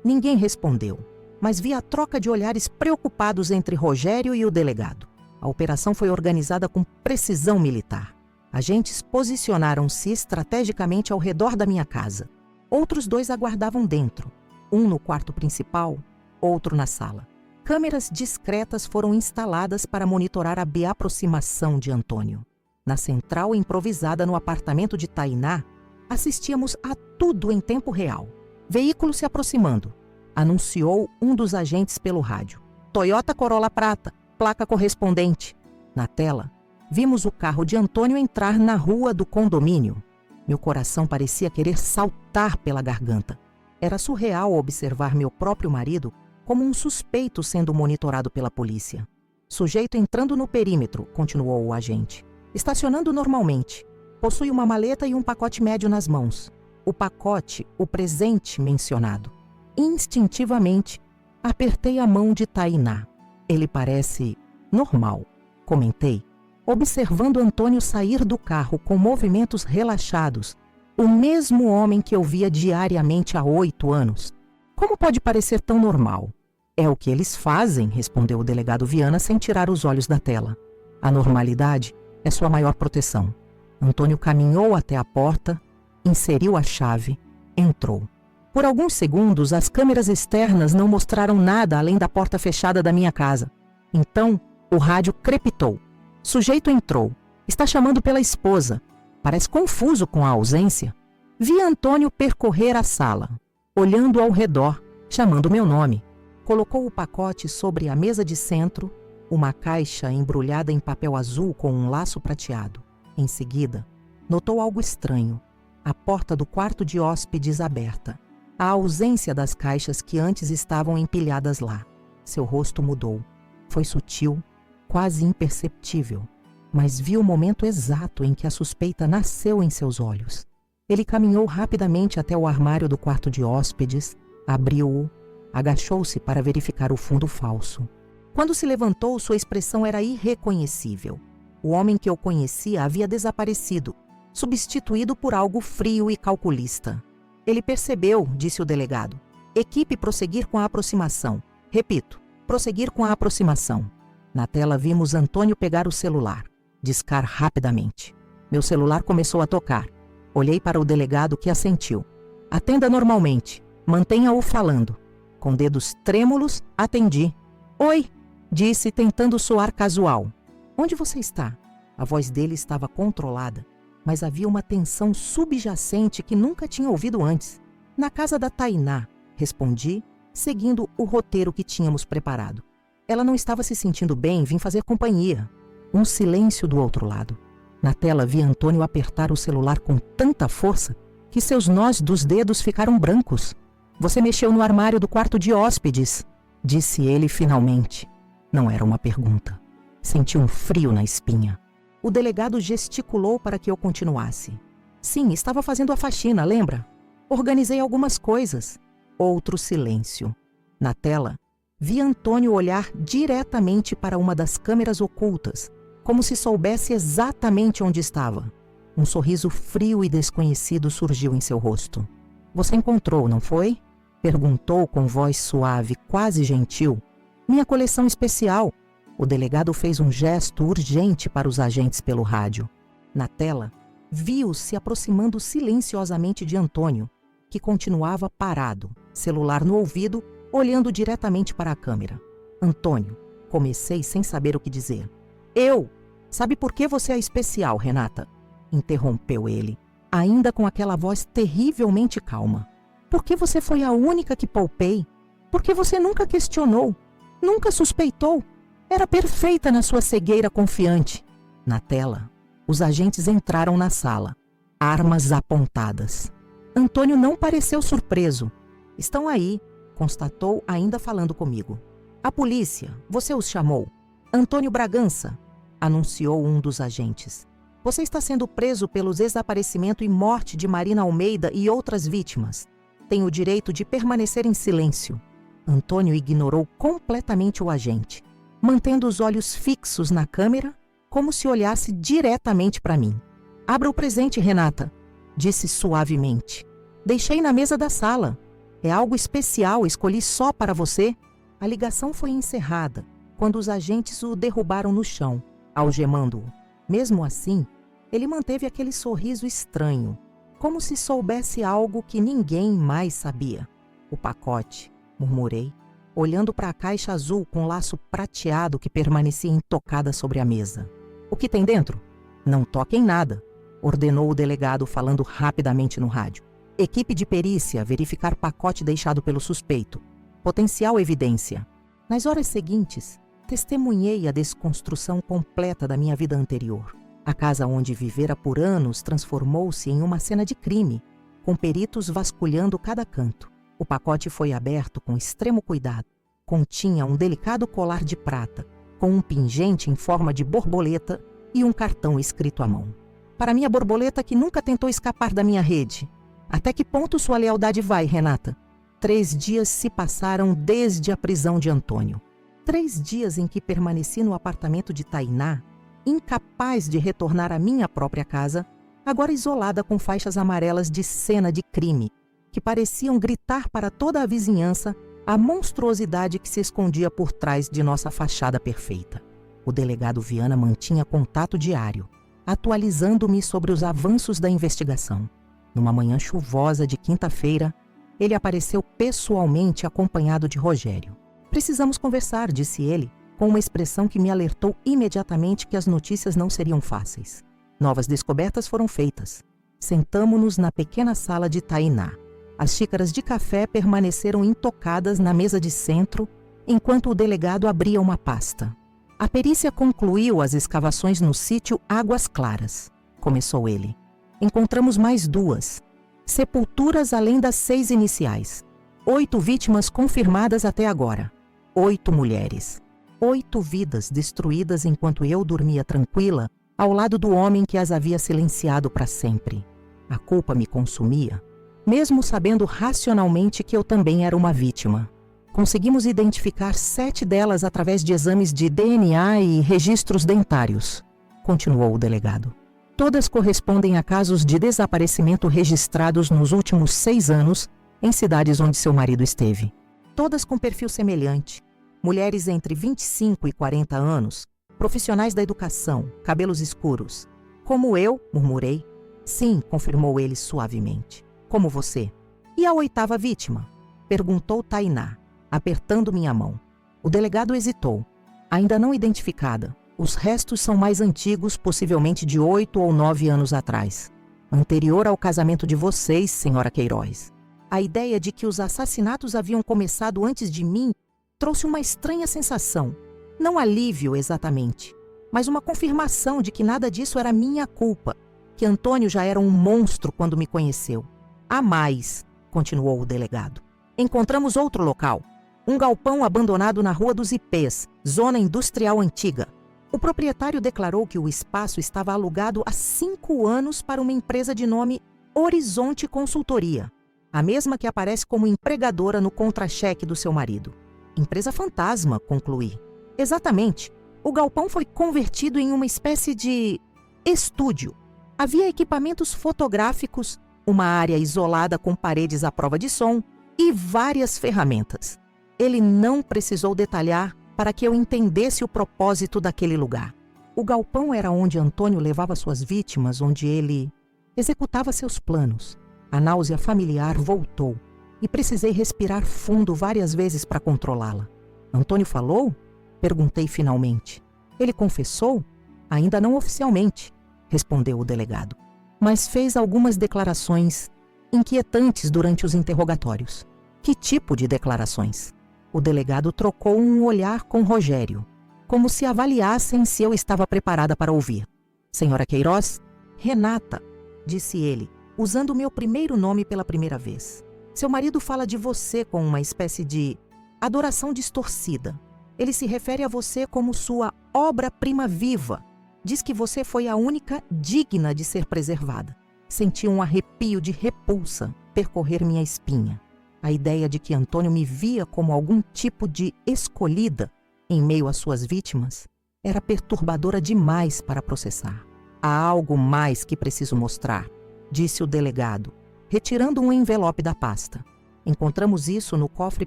Ninguém respondeu, mas vi a troca de olhares preocupados entre Rogério e o delegado. A operação foi organizada com precisão militar. Agentes posicionaram-se estrategicamente ao redor da minha casa. Outros 2 aguardavam dentro, um no quarto principal, outro na sala. Câmeras discretas foram instaladas para monitorar a aproximação de Antônio. Na central improvisada no apartamento de Tainá, assistíamos a tudo em tempo real. Veículo se aproximando, anunciou um dos agentes pelo rádio. Toyota Corolla prata, placa correspondente. Na tela, vimos o carro de Antônio entrar na rua do condomínio. Meu coração parecia querer saltar pela garganta. Era surreal observar meu próprio marido como um suspeito sendo monitorado pela polícia. Sujeito entrando no perímetro, continuou o agente. Estacionando normalmente. Possui uma maleta e um pacote médio nas mãos. O pacote, o presente mencionado. Instintivamente, apertei a mão de Tainá. Ele parece normal, comentei, observando Antônio sair do carro com movimentos relaxados. O mesmo homem que eu via diariamente há 8 anos. Como pode parecer tão normal? É o que eles fazem, respondeu o delegado Viana sem tirar os olhos da tela. A normalidade é sua maior proteção. Antônio caminhou até a porta, inseriu a chave, entrou. Por alguns segundos, as câmeras externas não mostraram nada além da porta fechada da minha casa. Então, o rádio crepitou. Sujeito entrou. Está chamando pela esposa. Parece confuso com a ausência. Vi Antônio percorrer a sala, olhando ao redor, chamando meu nome. Colocou o pacote sobre a mesa de centro, uma caixa embrulhada em papel azul com um laço prateado. Em seguida, notou algo estranho. A porta do quarto de hóspedes aberta. A ausência das caixas que antes estavam empilhadas lá. Seu rosto mudou. Foi sutil, quase imperceptível, mas vi o momento exato em que a suspeita nasceu em seus olhos. Ele caminhou rapidamente até o armário do quarto de hóspedes, abriu-o, agachou-se para verificar o fundo falso. Quando se levantou, sua expressão era irreconhecível. O homem que eu conhecia havia desaparecido, substituído por algo frio e calculista. Ele percebeu, disse o delegado. Equipe prosseguir com a aproximação. Repito, prosseguir com a aproximação. Na tela vimos Antônio pegar o celular, discar rapidamente. Meu celular começou a tocar. Olhei para o delegado que assentiu. Atenda normalmente. Mantenha-o falando. Com dedos trêmulos, atendi. Oi, disse, tentando soar casual. Onde você está? A voz dele estava controlada, mas havia uma tensão subjacente que nunca tinha ouvido antes. Na casa da Tainá, respondi, seguindo o roteiro que tínhamos preparado. Ela não estava se sentindo bem, vim fazer companhia. Um silêncio do outro lado. Na tela vi Antônio apertar o celular com tanta força que seus nós dos dedos ficaram brancos. Você mexeu no armário do quarto de hóspedes, disse ele finalmente. Não era uma pergunta. Senti um frio na espinha. O delegado gesticulou para que eu continuasse. Sim, estava fazendo a faxina, lembra? Organizei algumas coisas. Outro silêncio. Na tela, vi Antônio olhar diretamente para uma das câmeras ocultas, como se soubesse exatamente onde estava. Um sorriso frio e desconhecido surgiu em seu rosto. Você encontrou, não foi? Perguntou com voz suave, quase gentil. Minha coleção especial. O delegado fez um gesto urgente para os agentes pelo rádio. Na tela, vi-o se aproximando silenciosamente de Antônio, que continuava parado, celular no ouvido, olhando diretamente para a câmera. Antônio, comecei sem saber o que dizer. Eu! Sabe por que você é especial, Renata? Interrompeu ele, ainda com aquela voz terrivelmente calma. Porque você foi a única que poupei. Porque você nunca questionou, nunca suspeitou. Era perfeita na sua cegueira confiante. Na tela, os agentes entraram na sala, armas apontadas. Antônio não pareceu surpreso. Estão aí, constatou, ainda falando comigo. A polícia, você os chamou. Antônio Bragança, anunciou um dos agentes. Você está sendo preso pelo desaparecimento e morte de Marina Almeida e outras vítimas. Tem o direito de permanecer em silêncio. Antônio ignorou completamente o agente, mantendo os olhos fixos na câmera, como se olhasse diretamente para mim. Abra o presente, Renata, disse suavemente. Deixei na mesa da sala. É algo especial, escolhi só para você. A ligação foi encerrada, quando os agentes o derrubaram no chão, algemando-o. Mesmo assim, ele manteve aquele sorriso estranho, como se soubesse algo que ninguém mais sabia. O pacote, murmurei, olhando para a caixa azul com laço prateado que permanecia intocada sobre a mesa. O que tem dentro? Não toque em nada, ordenou o delegado falando rapidamente no rádio. Equipe de perícia verificar pacote deixado pelo suspeito. Potencial evidência. Nas horas seguintes, testemunhei a desconstrução completa da minha vida anterior. A casa onde vivera por anos transformou-se em uma cena de crime, com peritos vasculhando cada canto. O pacote foi aberto com extremo cuidado. Continha um delicado colar de prata, com um pingente em forma de borboleta e um cartão escrito à mão. Para minha borboleta que nunca tentou escapar da minha rede. Até que ponto sua lealdade vai, Renata? 3 dias se passaram desde a prisão de Antônio. 3 dias em que permaneci no apartamento de Tainá, incapaz de retornar à minha própria casa, agora isolada com faixas amarelas de cena de crime, que pareciam gritar para toda a vizinhança a monstruosidade que se escondia por trás de nossa fachada perfeita. O delegado Viana mantinha contato diário, atualizando-me sobre os avanços da investigação. Numa manhã chuvosa de quinta-feira, ele apareceu pessoalmente acompanhado de Rogério. Precisamos conversar, disse ele, com uma expressão que me alertou imediatamente que as notícias não seriam fáceis. Novas descobertas foram feitas. Sentamo-nos na pequena sala de Tainá. As xícaras de café permaneceram intocadas na mesa de centro, enquanto o delegado abria uma pasta. A perícia concluiu as escavações no sítio Águas Claras, começou ele. Encontramos mais 2. Sepulturas além das 6 iniciais. 8 vítimas confirmadas até agora. 8 mulheres. 8 vidas destruídas enquanto eu dormia tranquila ao lado do homem que as havia silenciado para sempre. A culpa me consumia, mesmo sabendo racionalmente que eu também era uma vítima. Conseguimos identificar 7 delas através de exames de DNA e registros dentários, continuou o delegado. Todas correspondem a casos de desaparecimento registrados nos últimos 6 anos em cidades onde seu marido esteve. Todas com perfil semelhante. Mulheres entre 25 e 40 anos, profissionais da educação, cabelos escuros. Como eu, murmurei. Sim, confirmou ele suavemente. Como você. E a 8ª vítima? Perguntou Tainá, apertando minha mão. O delegado hesitou. Ainda não identificada. Os restos são mais antigos, possivelmente de 8 ou 9 anos atrás. Anterior ao casamento de vocês, senhora Queiroz. A ideia de que os assassinatos haviam começado antes de mim trouxe uma estranha sensação. Não alívio exatamente, mas uma confirmação de que nada disso era minha culpa, que Antônio já era um monstro quando me conheceu. Há mais, continuou o delegado. Encontramos outro local, um galpão abandonado na Rua dos Ipês, zona industrial antiga. O proprietário declarou que o espaço estava alugado há 5 anos para uma empresa de nome Horizonte Consultoria, a mesma que aparece como empregadora no contra-cheque do seu marido. Empresa fantasma, concluí. Exatamente. O galpão foi convertido em uma espécie de estúdio. Havia equipamentos fotográficos, uma área isolada com paredes à prova de som e várias ferramentas. Ele não precisou detalhar para que eu entendesse o propósito daquele lugar. O galpão era onde Antônio levava suas vítimas, onde ele executava seus planos. A náusea familiar voltou e precisei respirar fundo várias vezes para controlá-la. Antônio falou? Perguntei finalmente. Ele confessou? Ainda não oficialmente, respondeu o delegado. Mas fez algumas declarações inquietantes durante os interrogatórios. Que tipo de declarações? O delegado trocou um olhar com Rogério, como se avaliassem se eu estava preparada para ouvir. Senhora Queiroz? Renata, disse ele, usando meu primeiro nome pela primeira vez. Seu marido fala de você com uma espécie de adoração distorcida. Ele se refere a você como sua obra-prima viva. Diz que você foi a única digna de ser preservada. Senti um arrepio de repulsa percorrer minha espinha. A ideia de que Antônio me via como algum tipo de escolhida em meio às suas vítimas era perturbadora demais para processar. Há algo mais que preciso mostrar, disse o delegado, retirando um envelope da pasta. Encontramos isso no cofre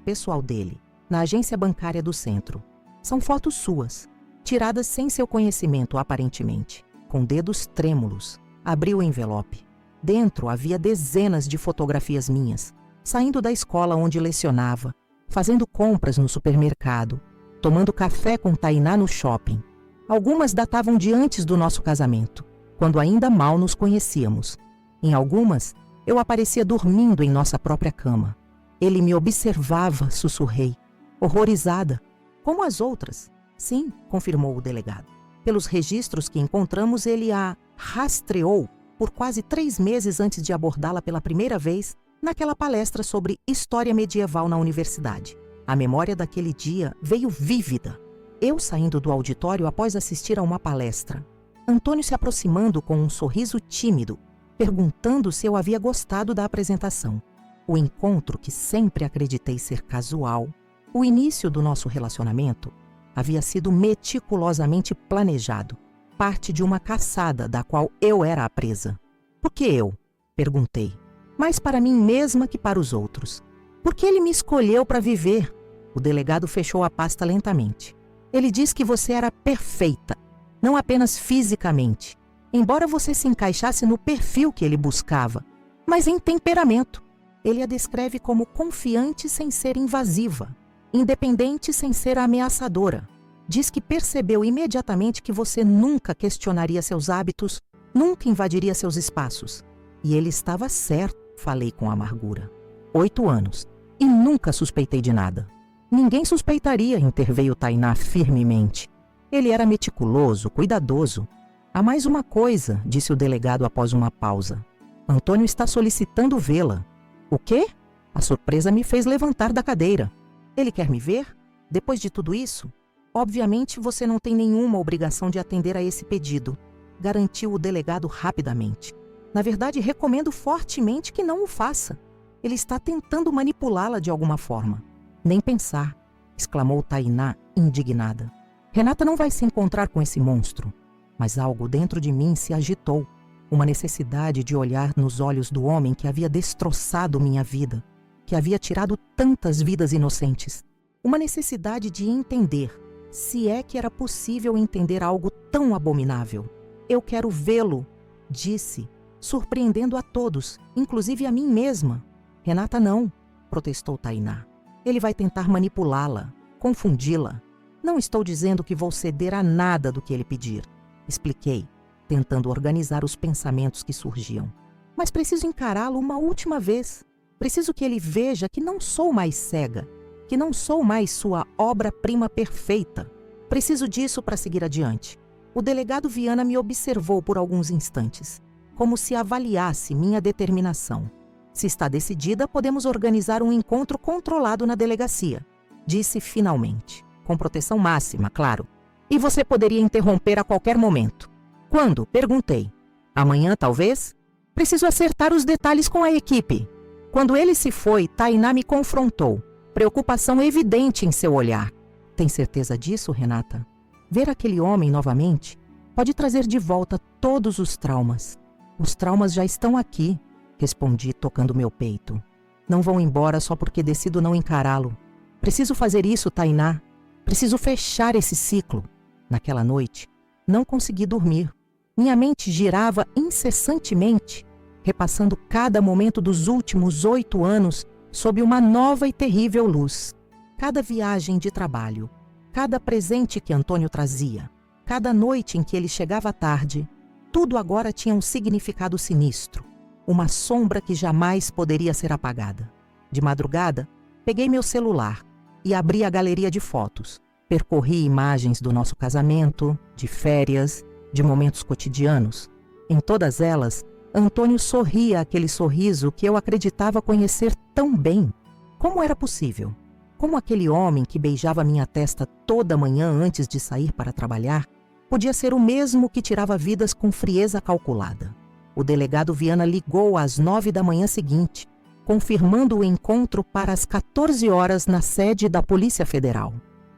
pessoal dele, na agência bancária do centro. São fotos suas, tiradas sem seu conhecimento aparentemente, com dedos trêmulos. Abri o envelope. Dentro havia dezenas de fotografias minhas, saindo da escola onde lecionava, fazendo compras no supermercado, tomando café com Tainá no shopping. Algumas datavam de antes do nosso casamento, quando ainda mal nos conhecíamos. Em algumas, eu aparecia dormindo em nossa própria cama. Ele me observava, sussurrei, horrorizada. Como as outras. Sim, confirmou o delegado. Pelos registros que encontramos, ele a rastreou por quase 3 meses antes de abordá-la pela primeira vez naquela palestra sobre história medieval na universidade. A memória daquele dia veio vívida. Eu saindo do auditório após assistir a uma palestra. Antônio se aproximando com um sorriso tímido, perguntando se eu havia gostado da apresentação. O encontro que sempre acreditei ser casual, o início do nosso relacionamento, havia sido meticulosamente planejado, parte de uma caçada da qual eu era a presa. Por que eu? Perguntei. Mais para mim mesma que para os outros. Por que ele me escolheu para viver? O delegado fechou a pasta lentamente. Ele diz que você era perfeita, não apenas fisicamente, embora você se encaixasse no perfil que ele buscava, mas em temperamento. Ele a descreve como confiante sem ser invasiva, independente sem ser ameaçadora. Diz que percebeu imediatamente que você nunca questionaria seus hábitos, nunca invadiria seus espaços. E ele estava certo, falei com amargura. 8 anos. E nunca suspeitei de nada. Ninguém suspeitaria, interveio Tainá firmemente. Ele era meticuloso, cuidadoso. Há mais uma coisa, disse o delegado após uma pausa. Antônio está solicitando vê-la. O quê? A surpresa me fez levantar da cadeira. Ele quer me ver? Depois de tudo isso? Obviamente você não tem nenhuma obrigação de atender a esse pedido, garantiu o delegado rapidamente. Na verdade, recomendo fortemente que não o faça. Ele está tentando manipulá-la de alguma forma. Nem pensar, exclamou Tainá, indignada. Renata não vai se encontrar com esse monstro. Mas algo dentro de mim se agitou. Uma necessidade de olhar nos olhos do homem que havia destroçado minha vida, que havia tirado tantas vidas inocentes. Uma necessidade de entender, se é que era possível entender algo tão abominável. Eu quero vê-lo, disse, surpreendendo a todos, inclusive a mim mesma. Renata, não, protestou Tainá. Ele vai tentar manipulá-la, confundi-la. Não estou dizendo que vou ceder a nada do que ele pedir, expliquei, tentando organizar os pensamentos que surgiam. Mas preciso encará-lo uma última vez. Preciso que ele veja que não sou mais cega, que não sou mais sua obra-prima perfeita. Preciso disso para seguir adiante. O delegado Viana me observou por alguns instantes, como se avaliasse minha determinação. Se está decidida, podemos organizar um encontro controlado na delegacia, disse finalmente, com proteção máxima, claro. E você poderia interromper a qualquer momento. Quando? Perguntei. Amanhã, talvez? Preciso acertar os detalhes com a equipe. Quando ele se foi, Tainá me confrontou, preocupação evidente em seu olhar. Tem certeza disso, Renata? Ver aquele homem novamente pode trazer de volta todos os traumas. Os traumas já estão aqui, respondi tocando meu peito. Não vão embora só porque decido não encará-lo. Preciso fazer isso, Tainá. Preciso fechar esse ciclo. Naquela noite, não consegui dormir. Minha mente girava incessantemente, repassando cada momento dos últimos 8 anos sob uma nova e terrível luz. Cada viagem de trabalho, cada presente que Antônio trazia, cada noite em que ele chegava tarde, tudo agora tinha um significado sinistro, uma sombra que jamais poderia ser apagada. De madrugada, peguei meu celular e abri a galeria de fotos. Percorri imagens do nosso casamento, de férias, de momentos cotidianos. Em todas elas, Antônio sorria aquele sorriso que eu acreditava conhecer tão bem. Como era possível? Como aquele homem que beijava minha testa toda manhã antes de sair para trabalhar podia ser o mesmo que tirava vidas com frieza calculada? O delegado Viana ligou às 9 da manhã seguinte, confirmando o encontro para as 14 horas na sede da Polícia Federal.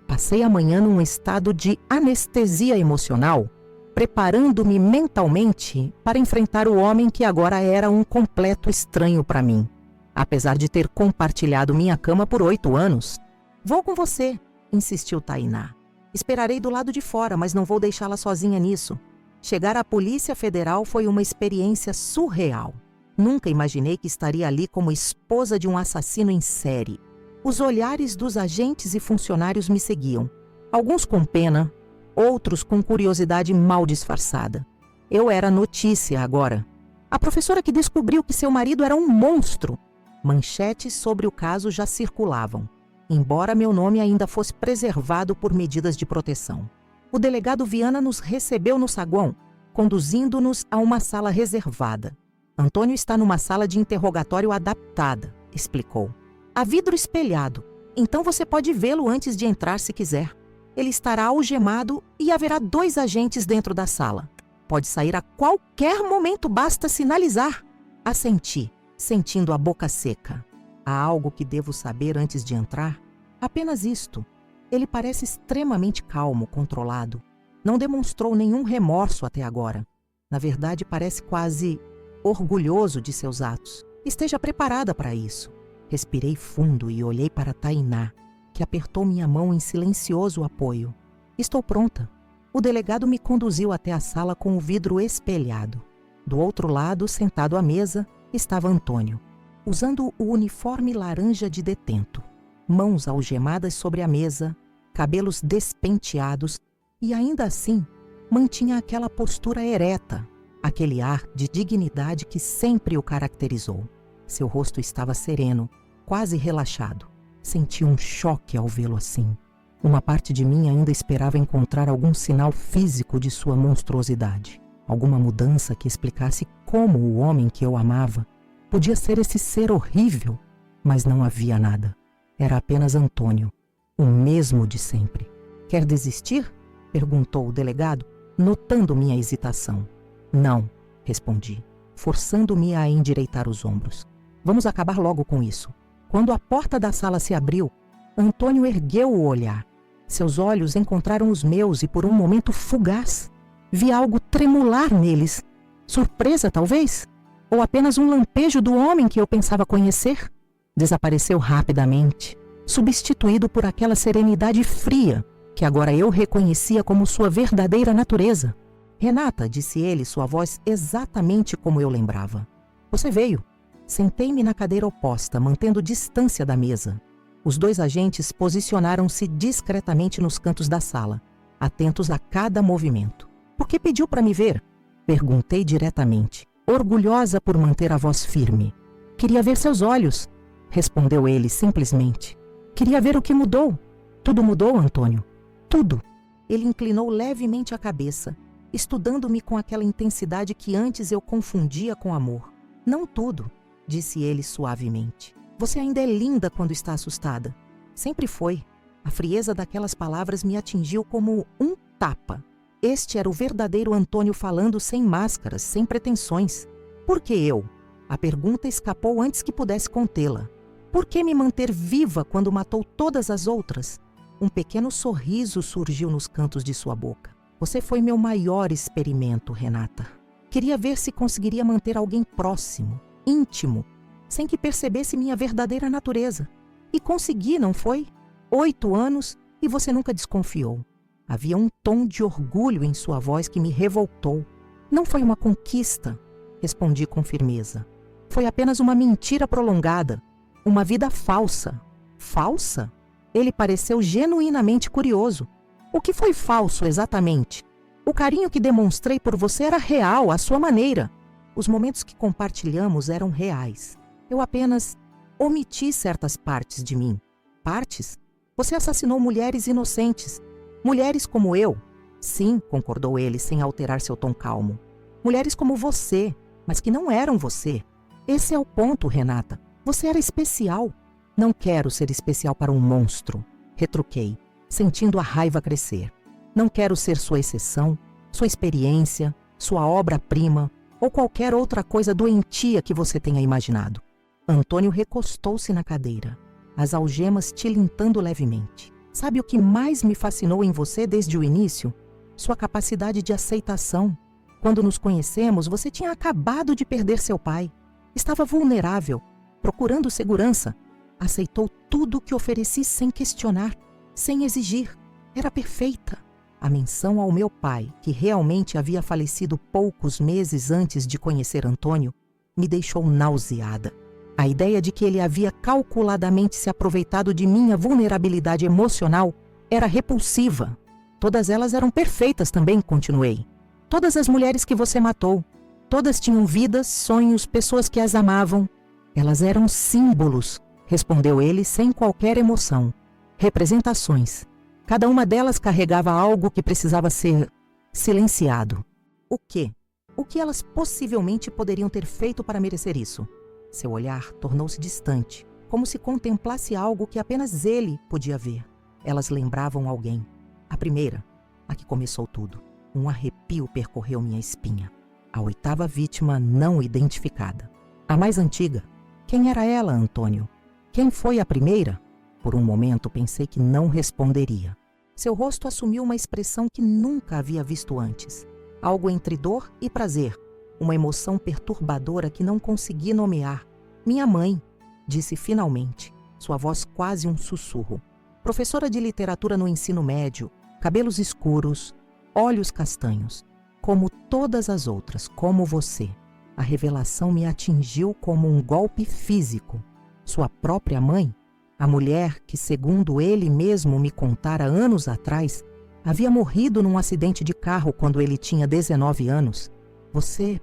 Passei a manhã num estado de anestesia emocional, preparando-me mentalmente para enfrentar o homem que agora era um completo estranho para mim. Apesar de ter compartilhado minha cama por 8 anos. Vou com você, insistiu Tainá. Esperarei do lado de fora, mas não vou deixá-la sozinha nisso. Chegar à Polícia Federal foi uma experiência surreal. Nunca imaginei que estaria ali como esposa de um assassino em série. Os olhares dos agentes e funcionários me seguiam. Alguns com pena, outros com curiosidade mal disfarçada. Eu era notícia agora. A professora que descobriu que seu marido era um monstro. Manchetes sobre o caso já circulavam, embora meu nome ainda fosse preservado por medidas de proteção. O delegado Viana nos recebeu no saguão, conduzindo-nos a uma sala reservada. Antônio está numa sala de interrogatório adaptada, explicou. Há vidro espelhado, então você pode vê-lo antes de entrar se quiser. Ele estará algemado e haverá 2 agentes dentro da sala. Pode sair a qualquer momento, basta sinalizar. Assenti, sentindo a boca seca. Há algo que devo saber antes de entrar? Apenas isto. Ele parece extremamente calmo, controlado. Não demonstrou nenhum remorso até agora. Na verdade, parece quase orgulhoso de seus atos. Esteja preparada para isso. Respirei fundo e olhei para Tainá, que apertou minha mão em silencioso apoio. Estou pronta. O delegado me conduziu até a sala com o vidro espelhado. Do outro lado, sentado à mesa, estava Antônio, usando o uniforme laranja de detento, mãos algemadas sobre a mesa, cabelos despenteados e, ainda assim, mantinha aquela postura ereta, aquele ar de dignidade que sempre o caracterizou. Seu rosto estava sereno, quase relaxado. Senti um choque ao vê-lo assim. Uma parte de mim ainda esperava encontrar algum sinal físico de sua monstruosidade, alguma mudança que explicasse como o homem que eu amava podia ser esse ser horrível, mas não havia nada. Era apenas Antônio, o mesmo de sempre. Quer desistir? Perguntou o delegado, notando minha hesitação. Não, respondi, forçando-me a endireitar os ombros. Vamos acabar logo com isso. Quando a porta da sala se abriu, Antônio ergueu o olhar. Seus olhos encontraram os meus e por um momento fugaz, vi algo tremular neles. Surpresa, talvez? Ou apenas um lampejo do homem que eu pensava conhecer? Desapareceu rapidamente, substituído por aquela serenidade fria que agora eu reconhecia como sua verdadeira natureza. Renata, disse ele, sua voz exatamente como eu lembrava. Você veio. Sentei-me na cadeira oposta, mantendo distância da mesa. Os 2 agentes posicionaram-se discretamente nos cantos da sala, atentos a cada movimento. Por que pediu para me ver? Perguntei diretamente, orgulhosa por manter a voz firme. Queria ver seus olhos, respondeu ele simplesmente. Queria ver o que mudou. Tudo mudou, Antônio. Tudo. Ele inclinou levemente a cabeça, estudando-me com aquela intensidade que antes eu confundia com amor. Não tudo, disse ele suavemente. Você ainda é linda quando está assustada. Sempre foi. A frieza daquelas palavras me atingiu como um tapa. Este era o verdadeiro Antônio falando sem máscaras, sem pretensões. Por que eu? A pergunta escapou antes que pudesse contê-la. Por que me manter viva quando matou todas as outras? Um pequeno sorriso surgiu nos cantos de sua boca. Você foi meu maior experimento, Renata. Queria ver se conseguiria manter alguém próximo, íntimo, sem que percebesse minha verdadeira natureza. E consegui, não foi? 8 anos e você nunca desconfiou. Havia um tom de orgulho em sua voz que me revoltou. Não foi uma conquista, respondi com firmeza. Foi apenas uma mentira prolongada, uma vida falsa. Falsa? Ele pareceu genuinamente curioso. O que foi falso exatamente? O carinho que demonstrei por você era real, à sua maneira. Os momentos que compartilhamos eram reais. Eu apenas omiti certas partes de mim. Partes? Você assassinou mulheres inocentes. Mulheres como eu. Sim, concordou ele, sem alterar seu tom calmo. Mulheres como você, mas que não eram você. Esse é o ponto, Renata. Você era especial. Não quero ser especial para um monstro, retruquei, sentindo a raiva crescer. Não quero ser sua exceção, sua experiência, sua obra-prima ou qualquer outra coisa doentia que você tenha imaginado. Antônio recostou-se na cadeira, as algemas tilintando levemente. Sabe o que mais me fascinou em você desde o início? Sua capacidade de aceitação. Quando nos conhecemos, você tinha acabado de perder seu pai. Estava vulnerável, procurando segurança. Aceitou tudo o que ofereci sem questionar, sem exigir. Era perfeita. A menção ao meu pai, que realmente havia falecido poucos meses antes de conhecer Antônio, me deixou nauseada. A ideia de que ele havia calculadamente se aproveitado de minha vulnerabilidade emocional era repulsiva. Todas elas eram perfeitas também, continuei. Todas as mulheres que você matou. Todas tinham vidas, sonhos, pessoas que as amavam. Elas eram símbolos, respondeu ele sem qualquer emoção. Representações. Cada uma delas carregava algo que precisava ser silenciado. O quê? O que elas possivelmente poderiam ter feito para merecer isso? Seu olhar tornou-se distante, como se contemplasse algo que apenas ele podia ver. Elas lembravam alguém. A primeira, a que começou tudo. Um arrepio percorreu minha espinha. A 8ª vítima não identificada. A mais antiga. Quem era ela, Antônio? Quem foi a primeira? Por um momento pensei que não responderia. Seu rosto assumiu uma expressão que nunca havia visto antes. Algo entre dor e prazer. Uma emoção perturbadora que não consegui nomear. Minha mãe, disse finalmente, sua voz quase um sussurro. Professora de literatura no ensino médio, cabelos escuros, olhos castanhos. Como todas as outras, como você. A revelação me atingiu como um golpe físico. Sua própria mãe, a mulher que, segundo ele mesmo me contara anos atrás, havia morrido num acidente de carro quando ele tinha 19 anos. Você...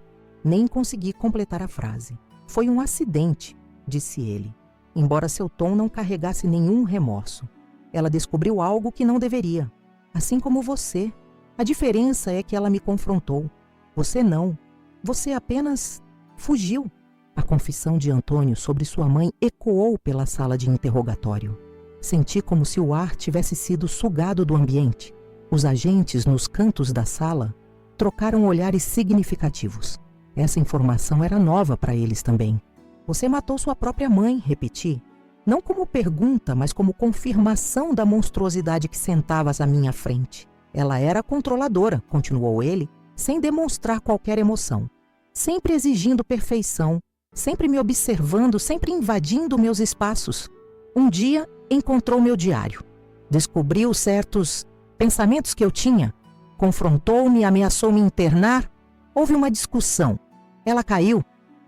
Nem consegui completar a frase. Foi um acidente, disse ele, embora seu tom não carregasse nenhum remorso. Ela descobriu algo que não deveria, assim como você. A diferença é que ela me confrontou. Você não. Você apenas fugiu. A confissão de Antônio sobre sua mãe ecoou pela sala de interrogatório. Senti como se o ar tivesse sido sugado do ambiente. Os agentes nos cantos da sala trocaram olhares significativos. Essa informação era nova para eles também. Você matou sua própria mãe, repeti. Não como pergunta, mas como confirmação da monstruosidade que sentavas à minha frente. Ela era controladora, continuou ele, sem demonstrar qualquer emoção. Sempre exigindo perfeição, sempre me observando, sempre invadindo meus espaços. Um dia, encontrou meu diário. Descobriu certos pensamentos que eu tinha. Confrontou-me, ameaçou me internar. Houve uma discussão. Ela caiu.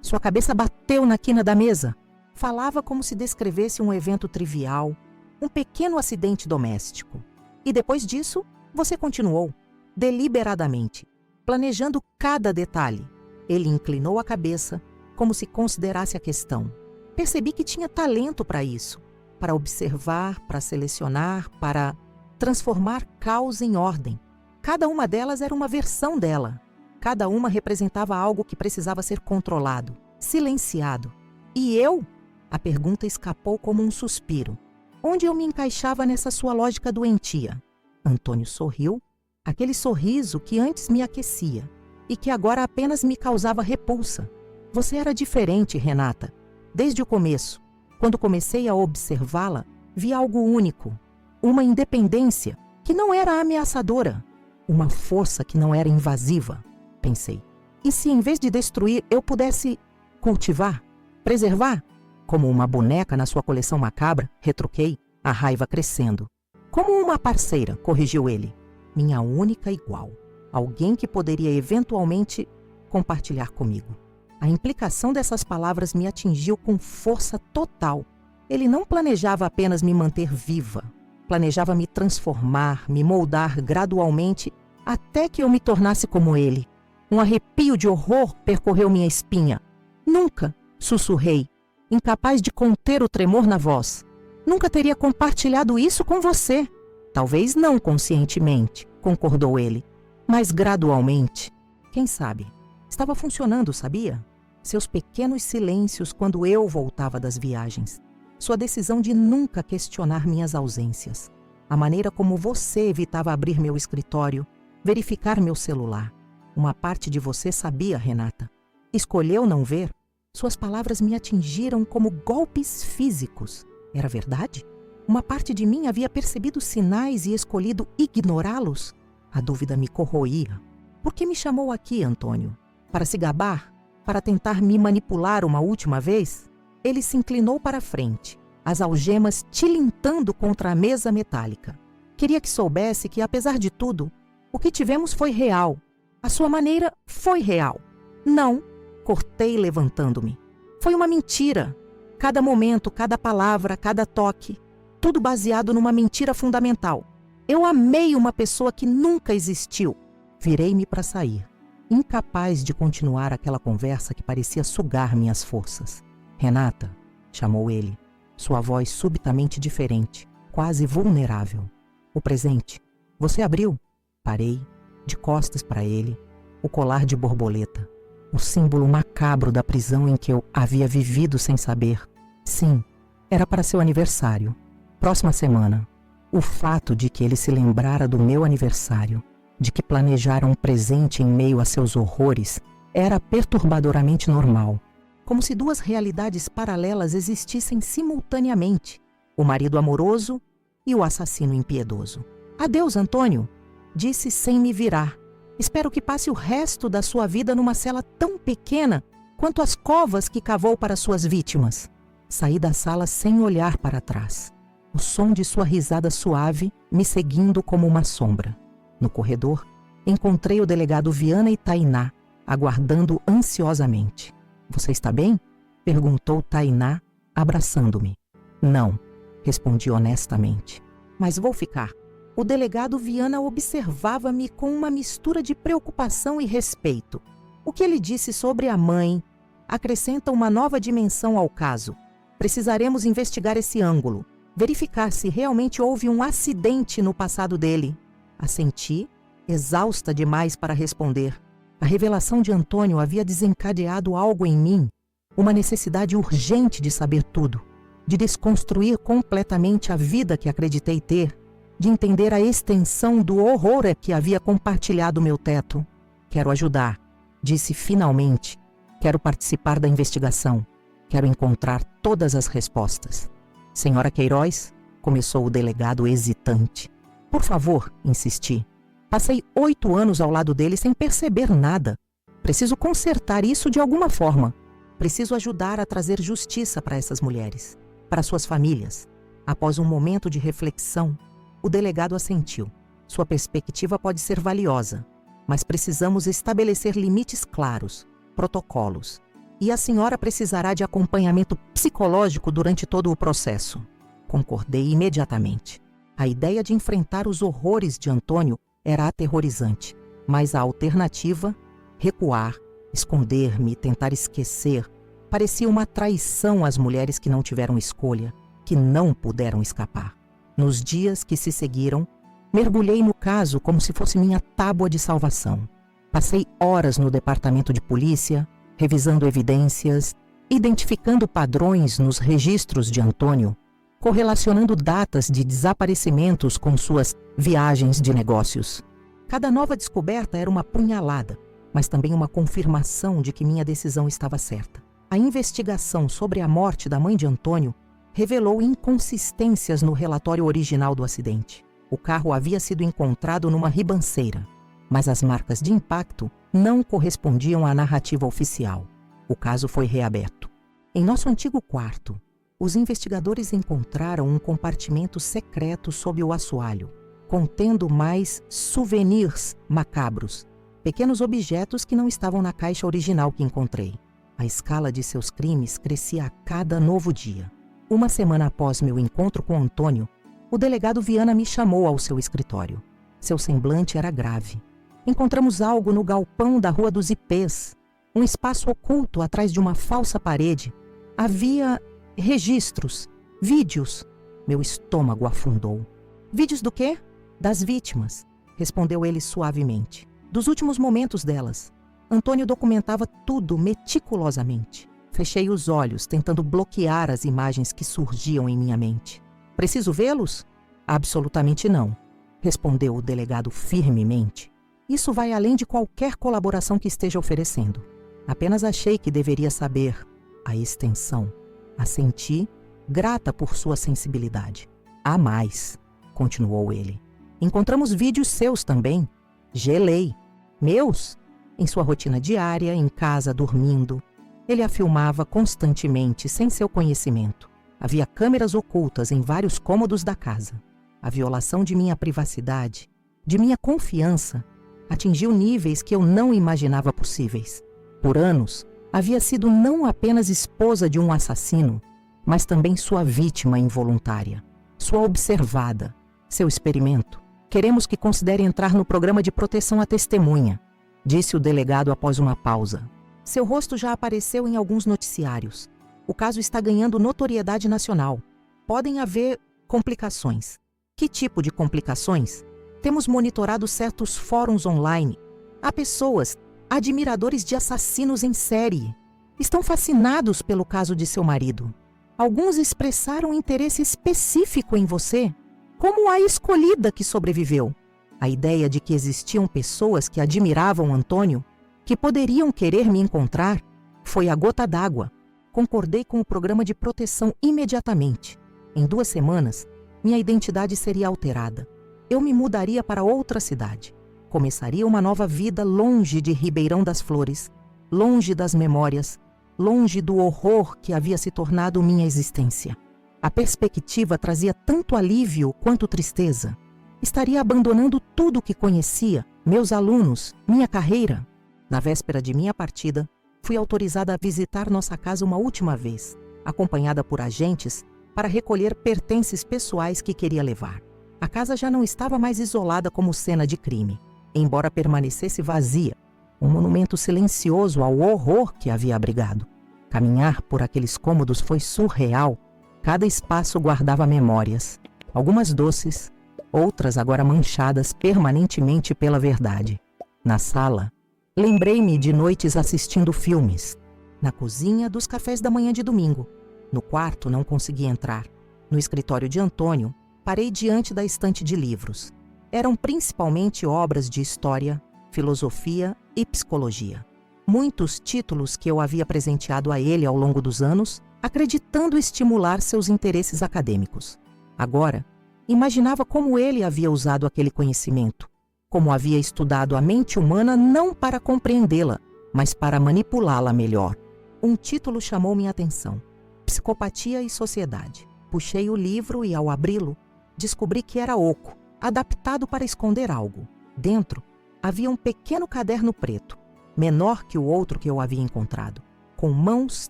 Sua cabeça bateu na quina da mesa. Falava como se descrevesse um evento trivial, um pequeno acidente doméstico. E depois disso, você continuou, deliberadamente, planejando cada detalhe. Ele inclinou a cabeça, como se considerasse a questão. Percebi que tinha talento para isso, para observar, para selecionar, para transformar caos em ordem. Cada uma delas era uma versão dela. Cada uma representava algo que precisava ser controlado, silenciado. E eu? A pergunta escapou como um suspiro. Onde eu me encaixava nessa sua lógica doentia? Antônio sorriu, aquele sorriso que antes me aquecia e que agora apenas me causava repulsa. Você era diferente, Renata. Desde o começo, quando comecei a observá-la, vi algo único. Uma independência que não era ameaçadora. Uma força que não era invasiva, pensei. E se em vez de destruir, eu pudesse cultivar, preservar? Como uma boneca na sua coleção macabra, retruquei, a raiva crescendo. Como uma parceira, corrigiu ele. Minha única igual. Alguém que poderia eventualmente compartilhar comigo. A implicação dessas palavras me atingiu com força total. Ele não planejava apenas me manter viva. Planejava me transformar, me moldar gradualmente até que eu me tornasse como ele. Um arrepio de horror percorreu minha espinha. Nunca, sussurrei, incapaz de conter o tremor na voz. Nunca teria compartilhado isso com você. Talvez não conscientemente, concordou ele. Mas gradualmente, quem sabe? Estava funcionando, sabia? Seus pequenos silêncios quando eu voltava das viagens. Sua decisão de nunca questionar minhas ausências. A maneira como você evitava abrir meu escritório, verificar meu celular. Uma parte de você sabia, Renata. Escolheu não ver? Suas palavras me atingiram como golpes físicos. Era verdade? Uma parte de mim havia percebido sinais e escolhido ignorá-los? A dúvida me corroía. Por que me chamou aqui, Antônio? Para se gabar? Para tentar me manipular uma última vez? Ele se inclinou para a frente, as algemas tilintando contra a mesa metálica. Queria que soubesse que, apesar de tudo, o que tivemos foi real. A sua maneira foi real. Não, cortei levantando-me. Foi uma mentira. Cada momento, cada palavra, cada toque, tudo baseado numa mentira fundamental. Eu amei uma pessoa que nunca existiu. Virei-me para sair, incapaz de continuar aquela conversa que parecia sugar minhas forças. Renata, chamou ele, sua voz subitamente diferente, quase vulnerável. O presente. Você abriu? Parei, de costas para ele, o colar de borboleta. O símbolo macabro da prisão em que eu havia vivido sem saber. Sim, era para seu aniversário. Próxima semana. O fato de que ele se lembrara do meu aniversário, de que planejara um presente em meio a seus horrores, era perturbadoramente normal. Como se duas realidades paralelas existissem simultaneamente. O marido amoroso e o assassino impiedoso. Adeus, Antônio, disse sem me virar. Espero que passe o resto da sua vida numa cela tão pequena quanto as covas que cavou para suas vítimas. Saí da sala sem olhar para trás. O som de sua risada suave me seguindo como uma sombra. No corredor, encontrei o delegado Viana e Tainá, aguardando ansiosamente. Você está bem? Perguntou Tainá, abraçando-me. Não, respondi honestamente. Mas vou ficar. O delegado Viana observava-me com uma mistura de preocupação e respeito. O que ele disse sobre a mãe acrescenta uma nova dimensão ao caso. Precisaremos investigar esse ângulo, verificar se realmente houve um acidente no passado dele. Assenti, exausta demais para responder. A revelação de Antônio havia desencadeado algo em mim, uma necessidade urgente de saber tudo, de desconstruir completamente a vida que acreditei ter, de entender a extensão do horror que havia compartilhado meu teto. Quero ajudar, disse finalmente. Quero participar da investigação. Quero encontrar todas as respostas. Senhora Queiroz, começou o delegado hesitante. Por favor, insisti. Passei 8 anos ao lado dele sem perceber nada. Preciso consertar isso de alguma forma. Preciso ajudar a trazer justiça para essas mulheres, para suas famílias. Após um momento de reflexão, o delegado assentiu. Sua perspectiva pode ser valiosa, mas precisamos estabelecer limites claros, protocolos. E a senhora precisará de acompanhamento psicológico durante todo o processo. Concordei imediatamente. A ideia de enfrentar os horrores de Antônio era aterrorizante, mas a alternativa, recuar, esconder-me, tentar esquecer, parecia uma traição às mulheres que não tiveram escolha, que não puderam escapar. Nos dias que se seguiram, mergulhei no caso como se fosse minha tábua de salvação. Passei horas no departamento de polícia, revisando evidências, identificando padrões nos registros de Antônio, correlacionando datas de desaparecimentos com suas viagens de negócios. Cada nova descoberta era uma punhalada, mas também uma confirmação de que minha decisão estava certa. A investigação sobre a morte da mãe de Antônio revelou inconsistências no relatório original do acidente. O carro havia sido encontrado numa ribanceira, mas as marcas de impacto não correspondiam à narrativa oficial. O caso foi reaberto. Em nosso antigo quarto, os investigadores encontraram um compartimento secreto sob o assoalho, contendo mais souvenirs macabros, pequenos objetos que não estavam na caixa original que encontrei. A escala de seus crimes crescia a cada novo dia. Uma semana após meu encontro com Antônio, o delegado Viana me chamou ao seu escritório. Seu semblante era grave. Encontramos algo no galpão da Rua dos Ipês, um espaço oculto atrás de uma falsa parede. Havia registros, vídeos. Meu estômago afundou. Vídeos do quê? Das vítimas, respondeu ele suavemente. Dos últimos momentos delas. Antônio documentava tudo meticulosamente. Fechei os olhos, tentando bloquear as imagens que surgiam em minha mente. Preciso vê-los? Absolutamente não, respondeu o delegado firmemente. Isso vai além de qualquer colaboração que esteja oferecendo. Apenas achei que deveria saber a extensão. Assenti, grata por sua sensibilidade. Há mais, continuou ele. Encontramos vídeos seus também. Gelei. Meus? Em sua rotina diária, em casa, dormindo. Ele a filmava constantemente, sem seu conhecimento. Havia câmeras ocultas em vários cômodos da casa. A violação de minha privacidade, de minha confiança, atingiu níveis que eu não imaginava possíveis. Por anos, havia sido não apenas esposa de um assassino, mas também sua vítima involuntária, sua observada, seu experimento. Queremos que considere entrar no programa de proteção à testemunha, disse o delegado após uma pausa. Seu rosto já apareceu em alguns noticiários. O caso está ganhando notoriedade nacional. Podem haver complicações. Que tipo de complicações? Temos monitorado certos fóruns online. Há pessoas, admiradores de assassinos em série. Estão fascinados pelo caso de seu marido. Alguns expressaram interesse específico em você, como a escolhida que sobreviveu. A ideia de que existiam pessoas que admiravam Antônio, que poderiam querer me encontrar, foi a gota d'água. Concordei com o programa de proteção imediatamente. Em 2 semanas, minha identidade seria alterada. Eu me mudaria para outra cidade. Começaria uma nova vida longe de Ribeirão das Flores, longe das memórias, longe do horror que havia se tornado minha existência. A perspectiva trazia tanto alívio quanto tristeza. Estaria abandonando tudo o que conhecia, meus alunos, minha carreira. Na véspera de minha partida, fui autorizada a visitar nossa casa uma última vez, acompanhada por agentes para recolher pertences pessoais que queria levar. A casa já não estava mais isolada como cena de crime, embora permanecesse vazia, um monumento silencioso ao horror que havia abrigado. Caminhar por aqueles cômodos foi surreal. Cada espaço guardava memórias, algumas doces, outras agora manchadas permanentemente pela verdade. Na sala, lembrei-me de noites assistindo filmes. Na cozinha, dos cafés da manhã de domingo. No quarto, não consegui entrar. No escritório de Antônio, parei diante da estante de livros. Eram principalmente obras de história, filosofia e psicologia. Muitos títulos que eu havia presenteado a ele ao longo dos anos, acreditando estimular seus interesses acadêmicos. Agora, imaginava como ele havia usado aquele conhecimento, como havia estudado a mente humana não para compreendê-la, mas para manipulá-la melhor. Um título chamou minha atenção: Psicopatia e Sociedade. Puxei o livro e, ao abri-lo, descobri que era oco, adaptado para esconder algo. Dentro, havia um pequeno caderno preto, menor que o outro que eu havia encontrado. com mãos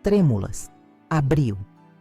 trêmulas, abri-o.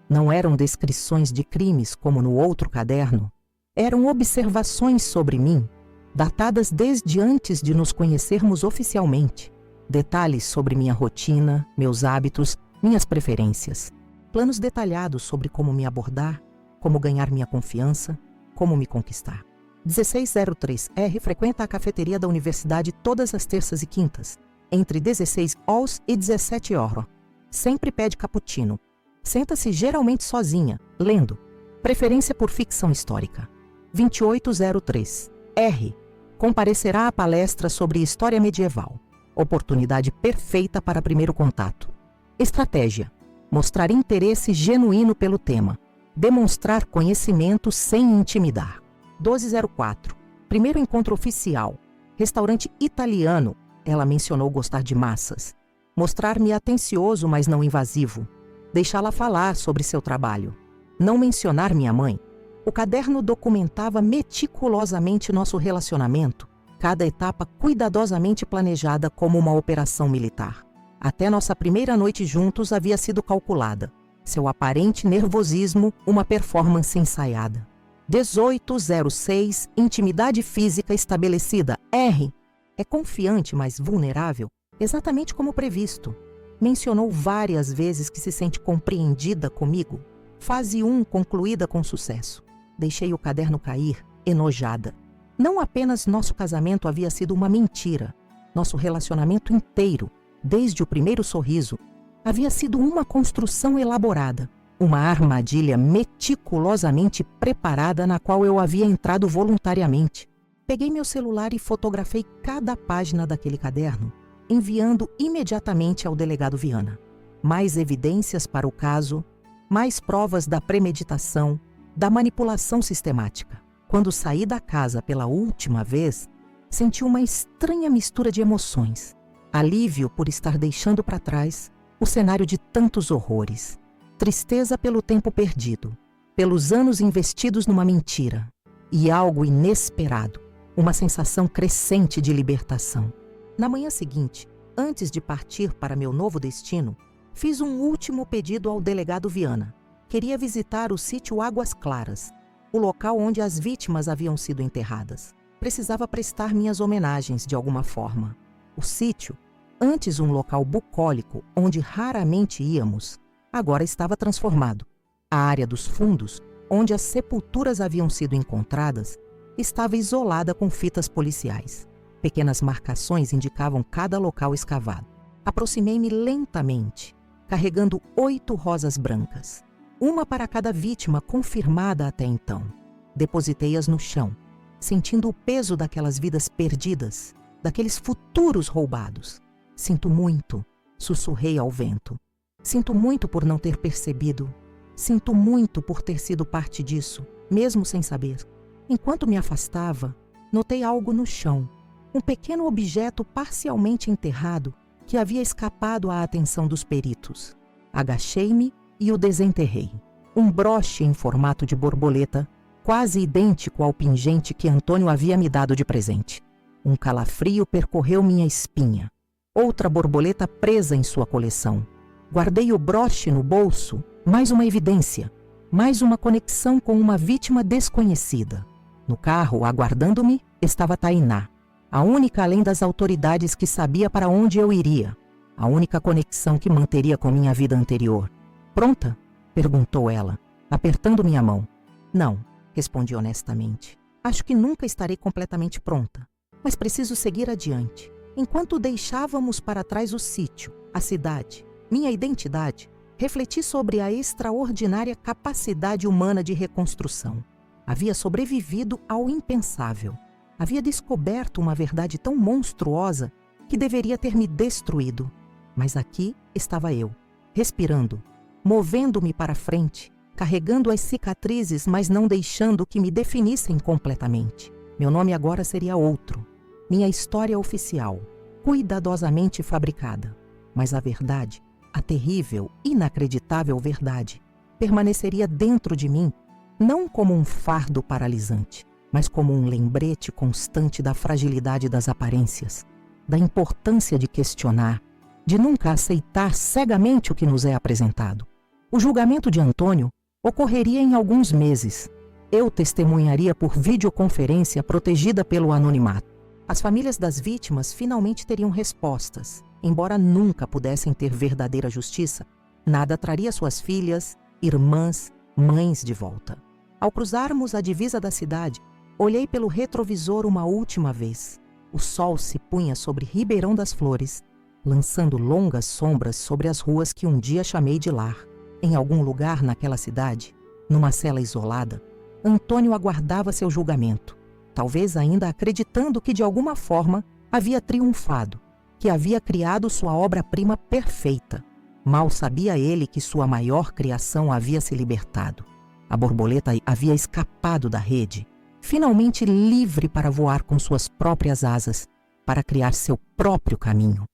Não eram descrições de crimes como no outro caderno. Eram observações sobre mim, datadas desde antes de nos conhecermos oficialmente. Detalhes sobre minha rotina, meus hábitos, minhas preferências. Planos detalhados sobre como me abordar, como ganhar minha confiança, como me conquistar. 1603R frequenta a cafeteria da universidade todas as terças e quintas, entre 16 horas e 17 horas. Sempre pede cappuccino. Senta-se geralmente sozinha, lendo. Preferência por ficção histórica. 2803. R. Comparecerá à palestra sobre história medieval. Oportunidade perfeita para primeiro contato. Estratégia. Mostrar interesse genuíno pelo tema. Demonstrar conhecimento sem intimidar. 1204. Primeiro encontro oficial. Restaurante italiano. Ela mencionou gostar de massas. Mostrar-me atencioso, mas não invasivo. Deixá-la falar sobre seu trabalho. Não mencionar minha mãe. O caderno documentava meticulosamente nosso relacionamento, cada etapa cuidadosamente planejada como uma operação militar. Até nossa primeira noite juntos havia sido calculada. Seu aparente nervosismo, uma performance ensaiada. 1806. Intimidade física estabelecida. R. É confiante, mas vulnerável, exatamente como previsto. Mencionou várias vezes que se sente compreendida comigo. Fase 1 concluída com sucesso. Deixei o caderno cair, enojada. Não apenas nosso casamento havia sido uma mentira. Nosso relacionamento inteiro, desde o primeiro sorriso, havia sido uma construção elaborada. Uma armadilha meticulosamente preparada na qual eu havia entrado voluntariamente. Peguei meu celular e fotografei cada página daquele caderno, enviando imediatamente ao delegado Viana. Mais evidências para o caso, mais provas da premeditação, da manipulação sistemática. Quando saí da casa pela última vez, senti uma estranha mistura de emoções. Alívio por estar deixando para trás o cenário de tantos horrores. Tristeza pelo tempo perdido, pelos anos investidos numa mentira. E algo inesperado, uma sensação crescente de libertação. Na manhã seguinte, antes de partir para meu novo destino, fiz um último pedido ao delegado Viana. Queria visitar o sítio Águas Claras, o local onde as vítimas haviam sido enterradas. Precisava prestar minhas homenagens de alguma forma. O sítio, antes um local bucólico onde raramente íamos, agora estava transformado. A área dos fundos, onde as sepulturas haviam sido encontradas, estava isolada com fitas policiais. Pequenas marcações indicavam cada local escavado. Aproximei-me lentamente, carregando 8 rosas brancas, uma para cada vítima confirmada até então. Depositei-as no chão, sentindo o peso daquelas vidas perdidas, daqueles futuros roubados. Sinto muito, sussurrei ao vento. Sinto muito por não ter percebido. Sinto muito por ter sido parte disso, mesmo sem saber. Enquanto me afastava, notei algo no chão, um pequeno objeto parcialmente enterrado que havia escapado à atenção dos peritos. Agachei-me e o desenterrei. Um broche em formato de borboleta, quase idêntico ao pingente que Antônio havia me dado de presente. Um calafrio percorreu minha espinha. Outra borboleta presa em sua coleção. Guardei o broche no bolso, mais uma evidência, mais uma conexão com uma vítima desconhecida. No carro, aguardando-me, estava Tainá, a única além das autoridades que sabia para onde eu iria, a única conexão que manteria com minha vida anterior. Pronta? Perguntou ela, apertando minha mão. Não, respondi honestamente. Acho que nunca estarei completamente pronta, mas preciso seguir adiante. Enquanto deixávamos para trás o sítio, a cidade, minha identidade, refleti sobre a extraordinária capacidade humana de reconstrução. Havia sobrevivido ao impensável. Havia descoberto uma verdade tão monstruosa que deveria ter me destruído. Mas aqui estava eu, respirando, movendo-me para frente, carregando as cicatrizes, mas não deixando que me definissem completamente. Meu nome agora seria outro. Minha história oficial, cuidadosamente fabricada. Mas a verdade, a terrível, inacreditável verdade, permaneceria dentro de mim, não como um fardo paralisante, mas como um lembrete constante da fragilidade das aparências, da importância de questionar, de nunca aceitar cegamente o que nos é apresentado. O julgamento de Antônio ocorreria em alguns meses. Eu testemunharia por videoconferência protegida pelo anonimato. As famílias das vítimas finalmente teriam respostas. Embora nunca pudessem ter verdadeira justiça, nada traria suas filhas, irmãs, mães de volta. Ao cruzarmos a divisa da cidade, olhei pelo retrovisor uma última vez. O sol se punha sobre Ribeirão das Flores, lançando longas sombras sobre as ruas que um dia chamei de lar. Em algum lugar naquela cidade, numa cela isolada, Antônio aguardava seu julgamento, talvez ainda acreditando que de alguma forma havia triunfado, que havia criado sua obra-prima perfeita. Mal sabia ele que sua maior criação havia se libertado. A borboleta havia escapado da rede, finalmente livre para voar com suas próprias asas, para criar seu próprio caminho.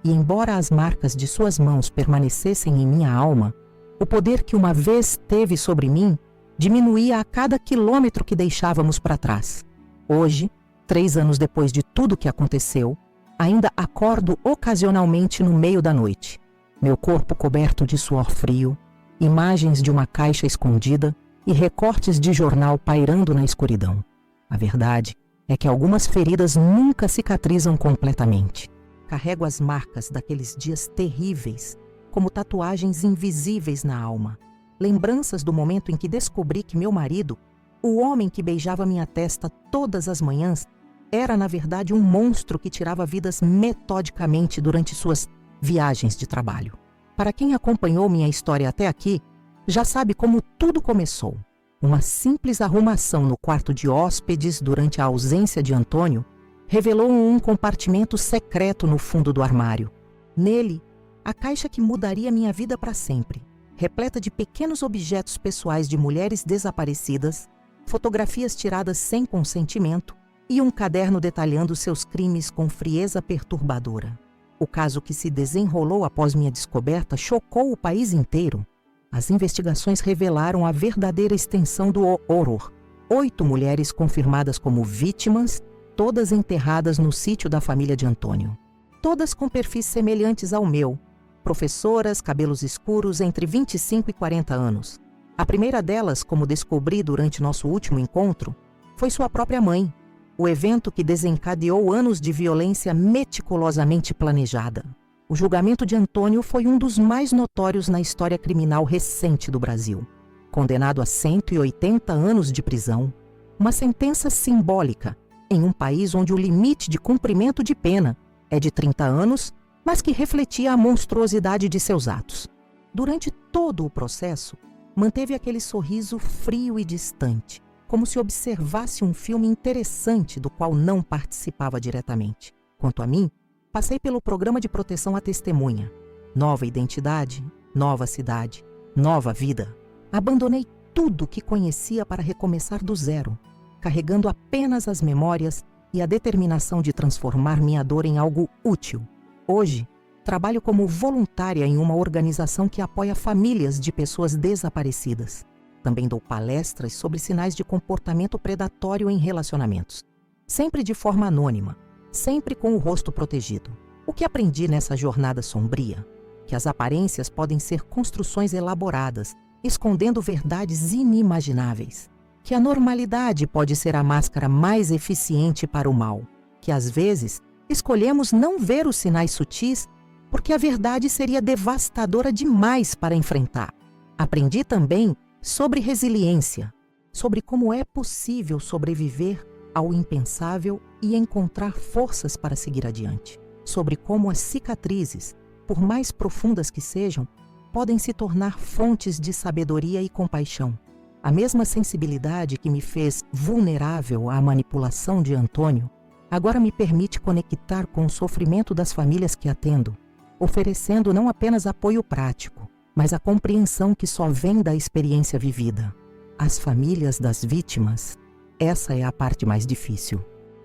E embora as marcas de suas mãos permanecessem em minha alma, o poder que uma vez teve sobre mim diminuía a cada quilômetro que deixávamos para trás. Hoje, 3 anos depois de tudo que aconteceu, ainda acordo ocasionalmente no meio da noite. Meu corpo coberto de suor frio, imagens de uma caixa escondida e recortes de jornal pairando na escuridão. A verdade é que algumas feridas nunca cicatrizam completamente. Carrego as marcas daqueles dias terríveis, como tatuagens invisíveis na alma. Lembranças do momento em que descobri que meu marido, o homem que beijava minha testa todas as manhãs, era na verdade um monstro que tirava vidas metodicamente durante suas viagens de trabalho. Para quem acompanhou minha história até aqui, já sabe como tudo começou. Uma simples arrumação no quarto de hóspedes durante a ausência de Antônio revelou um compartimento secreto no fundo do armário. Nele, a caixa que mudaria minha vida para sempre, repleta de pequenos objetos pessoais de mulheres desaparecidas, fotografias tiradas sem consentimento e um caderno detalhando seus crimes com frieza perturbadora. O caso que se desenrolou após minha descoberta chocou o país inteiro. As investigações revelaram a verdadeira extensão do horror. 8 mulheres confirmadas como vítimas, todas enterradas no sítio da família de Antônio. Todas com perfis semelhantes ao meu. Professoras, cabelos escuros, entre 25 e 40 anos. A primeira delas, como descobri durante nosso último encontro, foi sua própria mãe. O evento que desencadeou anos de violência meticulosamente planejada. O julgamento de Antônio foi um dos mais notórios na história criminal recente do Brasil. Condenado a 180 anos de prisão, uma sentença simbólica em um país onde o limite de cumprimento de pena é de 30 anos, mas que refletia a monstruosidade de seus atos. Durante todo o processo, manteve aquele sorriso frio e distante, como se observasse um filme interessante do qual não participava diretamente. Quanto a mim, passei pelo programa de proteção à testemunha. Nova identidade, nova cidade, nova vida. Abandonei tudo o que conhecia para recomeçar do zero, carregando apenas as memórias e a determinação de transformar minha dor em algo útil. Hoje, trabalho como voluntária em uma organização que apoia famílias de pessoas desaparecidas. Também dou palestras sobre sinais de comportamento predatório em relacionamentos. Sempre de forma anônima, sempre com o rosto protegido. O que aprendi nessa jornada sombria? Que as aparências podem ser construções elaboradas, escondendo verdades inimagináveis. Que a normalidade pode ser a máscara mais eficiente para o mal. Que às vezes escolhemos não ver os sinais sutis porque a verdade seria devastadora demais para enfrentar. Aprendi também sobre resiliência, sobre como é possível sobreviver ao impensável e encontrar forças para seguir adiante. Sobre como as cicatrizes, por mais profundas que sejam, podem se tornar fontes de sabedoria e compaixão. A mesma sensibilidade que me fez vulnerável à manipulação de Antônio, agora me permite conectar com o sofrimento das famílias que atendo, oferecendo não apenas apoio prático, mas a compreensão que só vem da experiência vivida. As famílias das vítimas, essa é a parte mais difícil.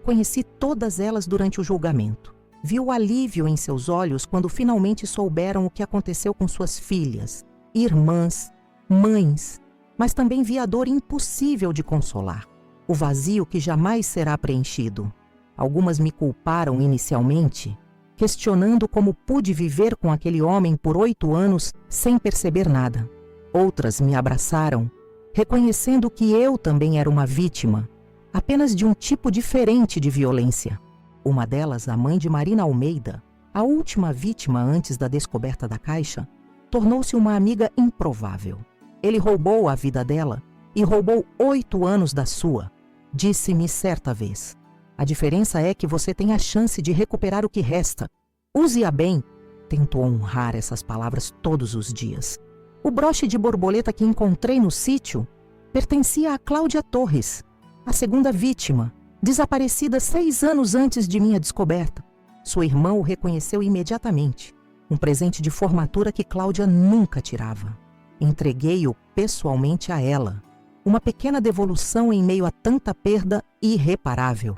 Conheci todas elas durante o julgamento. Vi o alívio em seus olhos quando finalmente souberam o que aconteceu com suas filhas, irmãs, mães, mas também vi a dor impossível de consolar, o vazio que jamais será preenchido. Algumas me culparam inicialmente, questionando como pude viver com aquele homem por 8 anos sem perceber nada. Outras me abraçaram, reconhecendo que eu também era uma vítima, apenas de um tipo diferente de violência. Uma delas, a mãe de Marina Almeida, a última vítima antes da descoberta da caixa, tornou-se uma amiga improvável. Ele roubou a vida dela e roubou 8 anos da sua. Disse-me certa vez: a diferença é que você tem a chance de recuperar o que resta. Use-a bem. Tento honrar essas palavras todos os dias. O broche de borboleta que encontrei no sítio pertencia a Cláudia Torres, a segunda vítima, desaparecida 6 anos antes de minha descoberta. Sua irmã o reconheceu imediatamente. Um presente de formatura que Cláudia nunca tirava. Entreguei-o pessoalmente a ela. Uma pequena devolução em meio a tanta perda irreparável.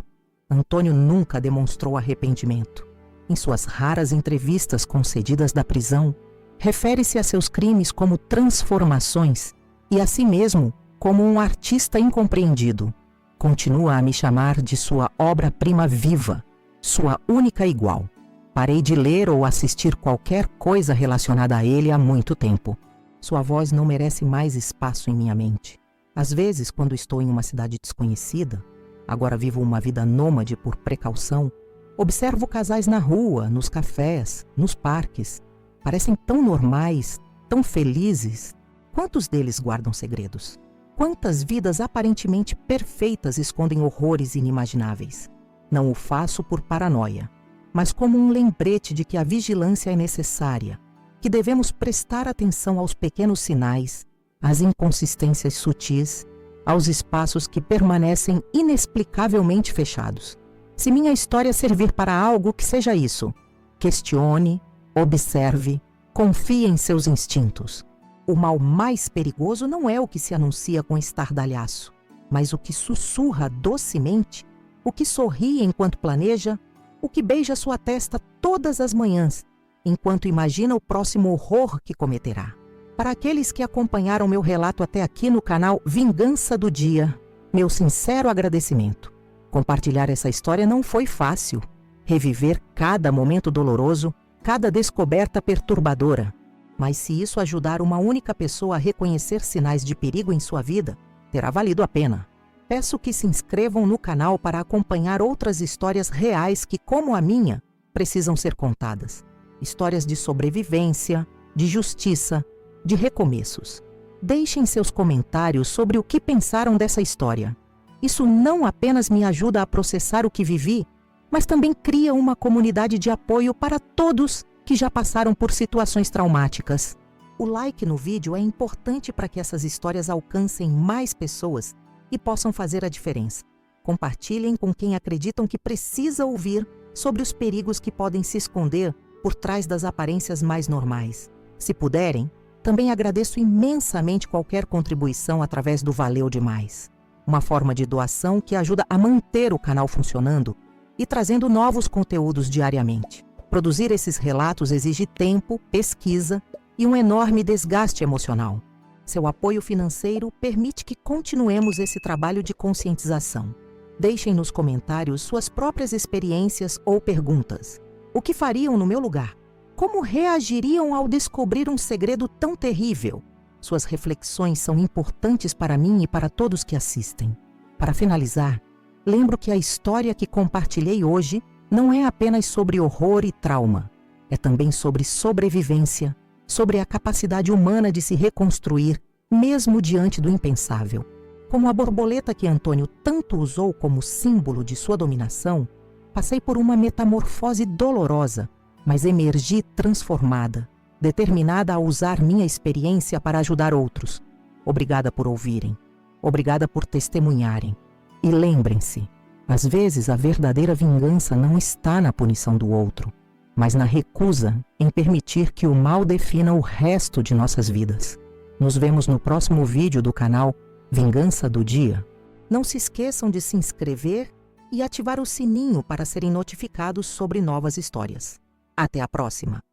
Antônio nunca demonstrou arrependimento. Em suas raras entrevistas concedidas da prisão, refere-se a seus crimes como transformações e a si mesmo como um artista incompreendido. Continua a me chamar de sua obra-prima viva, sua única igual. Parei de ler ou assistir qualquer coisa relacionada a ele há muito tempo. Sua voz não merece mais espaço em minha mente. Às vezes, quando estou em uma cidade desconhecida, agora vivo uma vida nômade por precaução, observo casais na rua, nos cafés, nos parques. Parecem tão normais, tão felizes. Quantos deles guardam segredos? Quantas vidas aparentemente perfeitas escondem horrores inimagináveis? Não o faço por paranoia, mas como um lembrete de que a vigilância é necessária, que devemos prestar atenção aos pequenos sinais, às inconsistências sutis, aos espaços que permanecem inexplicavelmente fechados. Se minha história servir para algo, que seja isso. Questione, observe, confie em seus instintos. O mal mais perigoso não é o que se anuncia com estardalhaço, mas o que sussurra docemente, o que sorri enquanto planeja, o que beija sua testa todas as manhãs, enquanto imagina o próximo horror que cometerá. Para aqueles que acompanharam meu relato até aqui no canal Vingança do Dia, meu sincero agradecimento. Compartilhar essa história não foi fácil. Reviver cada momento doloroso, cada descoberta perturbadora. Mas se isso ajudar uma única pessoa a reconhecer sinais de perigo em sua vida, terá valido a pena. Peço que se inscrevam no canal para acompanhar outras histórias reais que, como a minha, precisam ser contadas. Histórias de sobrevivência, de justiça, de recomeços. Deixem seus comentários sobre o que pensaram dessa história. Isso não apenas me ajuda a processar o que vivi, mas também cria uma comunidade de apoio para todos que já passaram por situações traumáticas. O like no vídeo é importante para que essas histórias alcancem mais pessoas e possam fazer a diferença. Compartilhem com quem acreditam que precisa ouvir sobre os perigos que podem se esconder por trás das aparências mais normais. Se puderem, também agradeço imensamente qualquer contribuição através do Valeu Demais, uma forma de doação que ajuda a manter o canal funcionando e trazendo novos conteúdos diariamente. Produzir esses relatos exige tempo, pesquisa e um enorme desgaste emocional. Seu apoio financeiro permite que continuemos esse trabalho de conscientização. Deixem nos comentários suas próprias experiências ou perguntas. O que fariam no meu lugar? Como reagiriam ao descobrir um segredo tão terrível? Suas reflexões são importantes para mim e para todos que assistem. Para finalizar, lembro que a história que compartilhei hoje não é apenas sobre horror e trauma. É também sobre sobrevivência, sobre a capacidade humana de se reconstruir, mesmo diante do impensável. Como a borboleta que Antônio tanto usou como símbolo de sua dominação, passei por uma metamorfose dolorosa, mas emergi transformada, determinada a usar minha experiência para ajudar outros. Obrigada por ouvirem. Obrigada por testemunharem. E lembrem-se, às vezes a verdadeira vingança não está na punição do outro, mas na recusa em permitir que o mal defina o resto de nossas vidas. Nos vemos no próximo vídeo do canal Vingança do Dia. Não se esqueçam de se inscrever e ativar o sininho para serem notificados sobre novas histórias. Até a próxima!